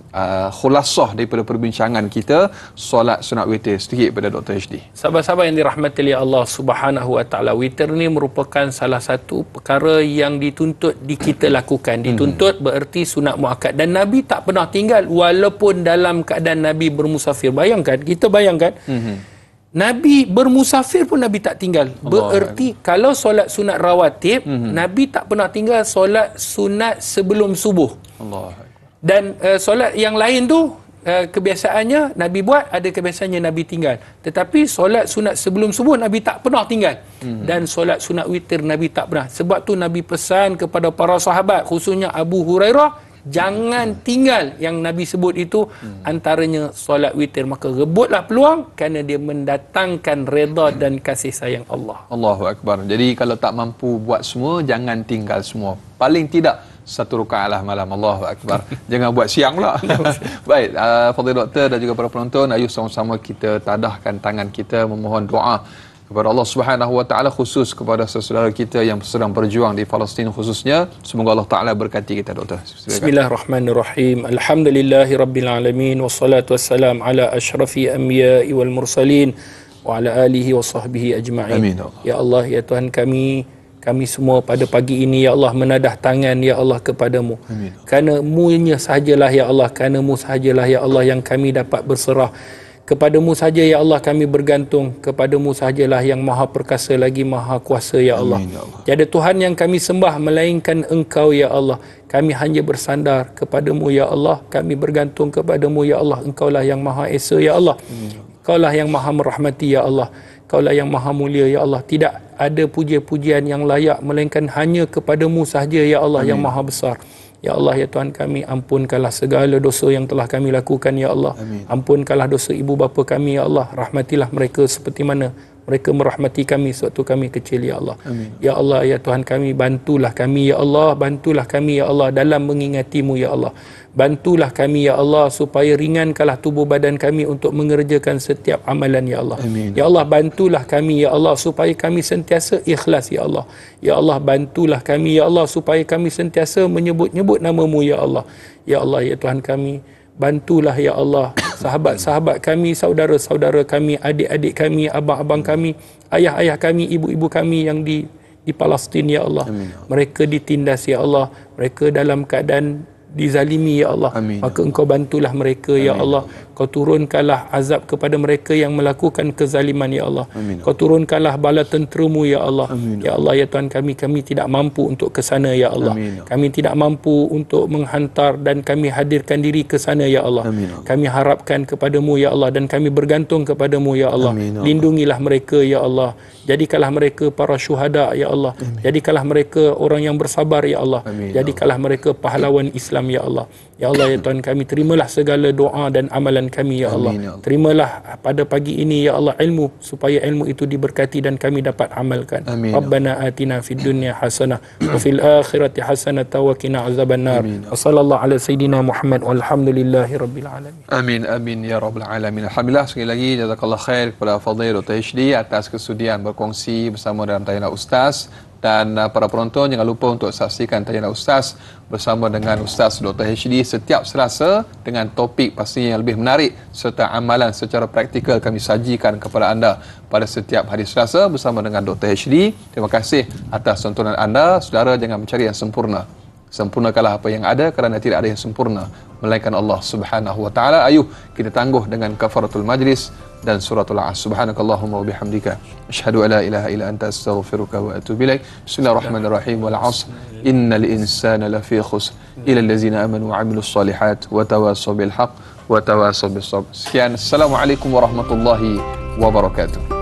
khulasah daripada perbincangan kita solat sunat witir, sedikit pada Dr. HD. Sahabat-sahabat yang dirahmati oleh Allah Subhanahu wa taala, witir ni merupakan salah satu perkara yang dituntut kita lakukan. Dituntut bererti sunat muakkad, dan Nabi tak pernah tinggal walaupun dalam keadaan Nabi bermusafir. Bayangkan, kita bayangkan Nabi bermusafir pun Nabi tak tinggal. Bererti kalau solat sunat rawatib, Nabi tak pernah tinggal solat sunat sebelum subuh. Dan solat yang lain tu kebiasaannya Nabi buat, ada kebiasaannya Nabi tinggal. Tetapi solat sunat sebelum subuh Nabi tak pernah tinggal. Dan solat sunat witir Nabi tak pernah. Sebab tu Nabi pesan kepada para sahabat, khususnya Abu Hurairah, jangan tinggal yang Nabi sebut itu, antaranya solat witir. Maka rebutlah peluang kerana dia mendatangkan redha dan kasih sayang Allah. Allahu Akbar. Jadi kalau tak mampu buat semua, jangan tinggal semua. Paling tidak 1 rakaat lah malam. Allahu Akbar. Jangan buat siang pula. Baik, Fadhil Doktor dan juga para penonton, ayo sama-sama kita tadahkan tangan kita memohon doa kepada Allah Subhanahu wa taala, khusus kepada saudara kita yang sedang berjuang di Palestin khususnya. Semoga Allah taala berkati kita, doktor. Bismillahirrahmanirrahim. Alhamdulillahirabbil alamin, wassalatu wassalam ala asyrafil anbiya'i wal mursalin wa ala alihi wa sahbihi ajma'in. Amin. Ya Allah, ya Tuhan kami semua pada pagi ini ya Allah menadah tangan ya Allah kepadamu. Kerana-Mu sahajalah ya Allah, kerana-Mu sahajalah ya Allah yang kami dapat berserah. Kepadamu sahaja ya Allah kami bergantung, kepadamu sahajalah yang maha perkasa lagi maha kuasa ya Allah. Tiada Tuhan yang kami sembah melainkan Engkau ya Allah. Kami hanya bersandar kepadamu ya Allah, kami bergantung kepadamu ya Allah. Engkaulah yang maha esa ya Allah. Engkaulah yang maha merahmati ya Allah. Engkaulah yang maha mulia ya Allah. Tidak ada puja-pujian yang layak melainkan hanya kepadamu sahaja ya Allah. Amin. Yang maha besar. Ya Allah, ya Tuhan kami, ampunkanlah segala dosa yang telah kami lakukan, ya Allah. Amin. Ampunkanlah dosa ibu bapa kami, ya Allah. Rahmatilah mereka seperti mana mereka merahmati kami sewaktu kami kecil, ya Allah. Amin. Ya Allah, ya Tuhan kami, bantulah kami, ya Allah. Bantulah kami, ya Allah, dalam mengingatimu, ya Allah. Bantulah kami, ya Allah, supaya ringankanlah tubuh badan kami untuk mengerjakan setiap amalan, ya Allah. Amin. Ya Allah, bantulah kami, ya Allah, supaya kami sentiasa ikhlas, ya Allah. Ya Allah, bantulah kami, ya Allah, supaya kami sentiasa menyebut-nyebut nama-Mu, ya Allah. Ya Allah, ya Tuhan kami, bantulah, ya Allah, sahabat-sahabat kami, saudara-saudara kami, adik-adik kami, abang-abang kami, ayah-ayah kami, ibu-ibu kami yang di Palestin, ya Allah. Amin. Mereka ditindas, ya Allah. Mereka dalam keadaan dizalimi, ya Allah. Amin. Maka Engkau bantulah mereka, Amin. Ya Allah. Kau turunkanlah azab kepada mereka yang melakukan kezaliman, ya Allah. Amin. Kau turunkanlah bala tentera-Mu, ya Allah. Amin. Ya Allah, ya Tuhan kami tidak mampu untuk ke sana, ya Allah. Amin. Kami tidak mampu untuk menghantar dan kami hadirkan diri ke sana, ya Allah. Amin. Kami harapkan kepada-Mu, ya Allah, dan kami bergantung kepada-Mu, ya Allah. Amin. Lindungilah mereka, ya Allah. Jadikanlah mereka para syuhada, ya Allah. Amin. Jadikanlah mereka orang yang bersabar, ya Allah. Amin. Jadikanlah mereka pahlawan Islam, ya Allah. Ya Allah, ya Tuhan kami, terimalah segala doa dan amalan kami, ya Allah. Amin, ya Allah. Terimalah pada pagi ini, ya Allah, ilmu, supaya ilmu itu diberkati dan kami dapat amalkan. Amin. Rabbana atina fid dunya hasanah wa fil akhirati hasanah wa qina azabannar. Wa sallallahu ala sayidina Muhammad walhamdulillahi rabbil alamin. Amin, amin ya rabbal alamin. Alhamdulillah, sekali lagi jazakallah khair kepada Fadil Dr. HD atas kesudian berkongsi bersama dalam Tanya Ustaz. Dan para penonton jangan lupa untuk saksikan Tanya Ustaz bersama dengan Ustaz Dr. HD setiap Selasa dengan topik pastinya yang lebih menarik serta amalan secara praktikal kami sajikan kepada anda pada setiap hari Selasa bersama dengan Dr. HD. Terima kasih atas tontonan anda. Saudara, jangan mencari yang sempurna. Sempurnakanlah apa yang ada kerana tidak ada yang sempurna melainkan Allah Subhanahu wa taala. Ayuh kita tangguh dengan kafaratul majlis dan suratul as. Subhanakallahumma wa bihamdika asyhadu an la ilaha illa anta astaghfiruka wa atubu ilaik. Bismillahirrahmanirrahim. Wal 'asr innal insana lafi khusr illa allazina amanu wa 'amilus solihat wa tawassaw bil haqq wa tawassaw bis sabr. Sekian, assalamualaikum warahmatullahi wabarakatuh.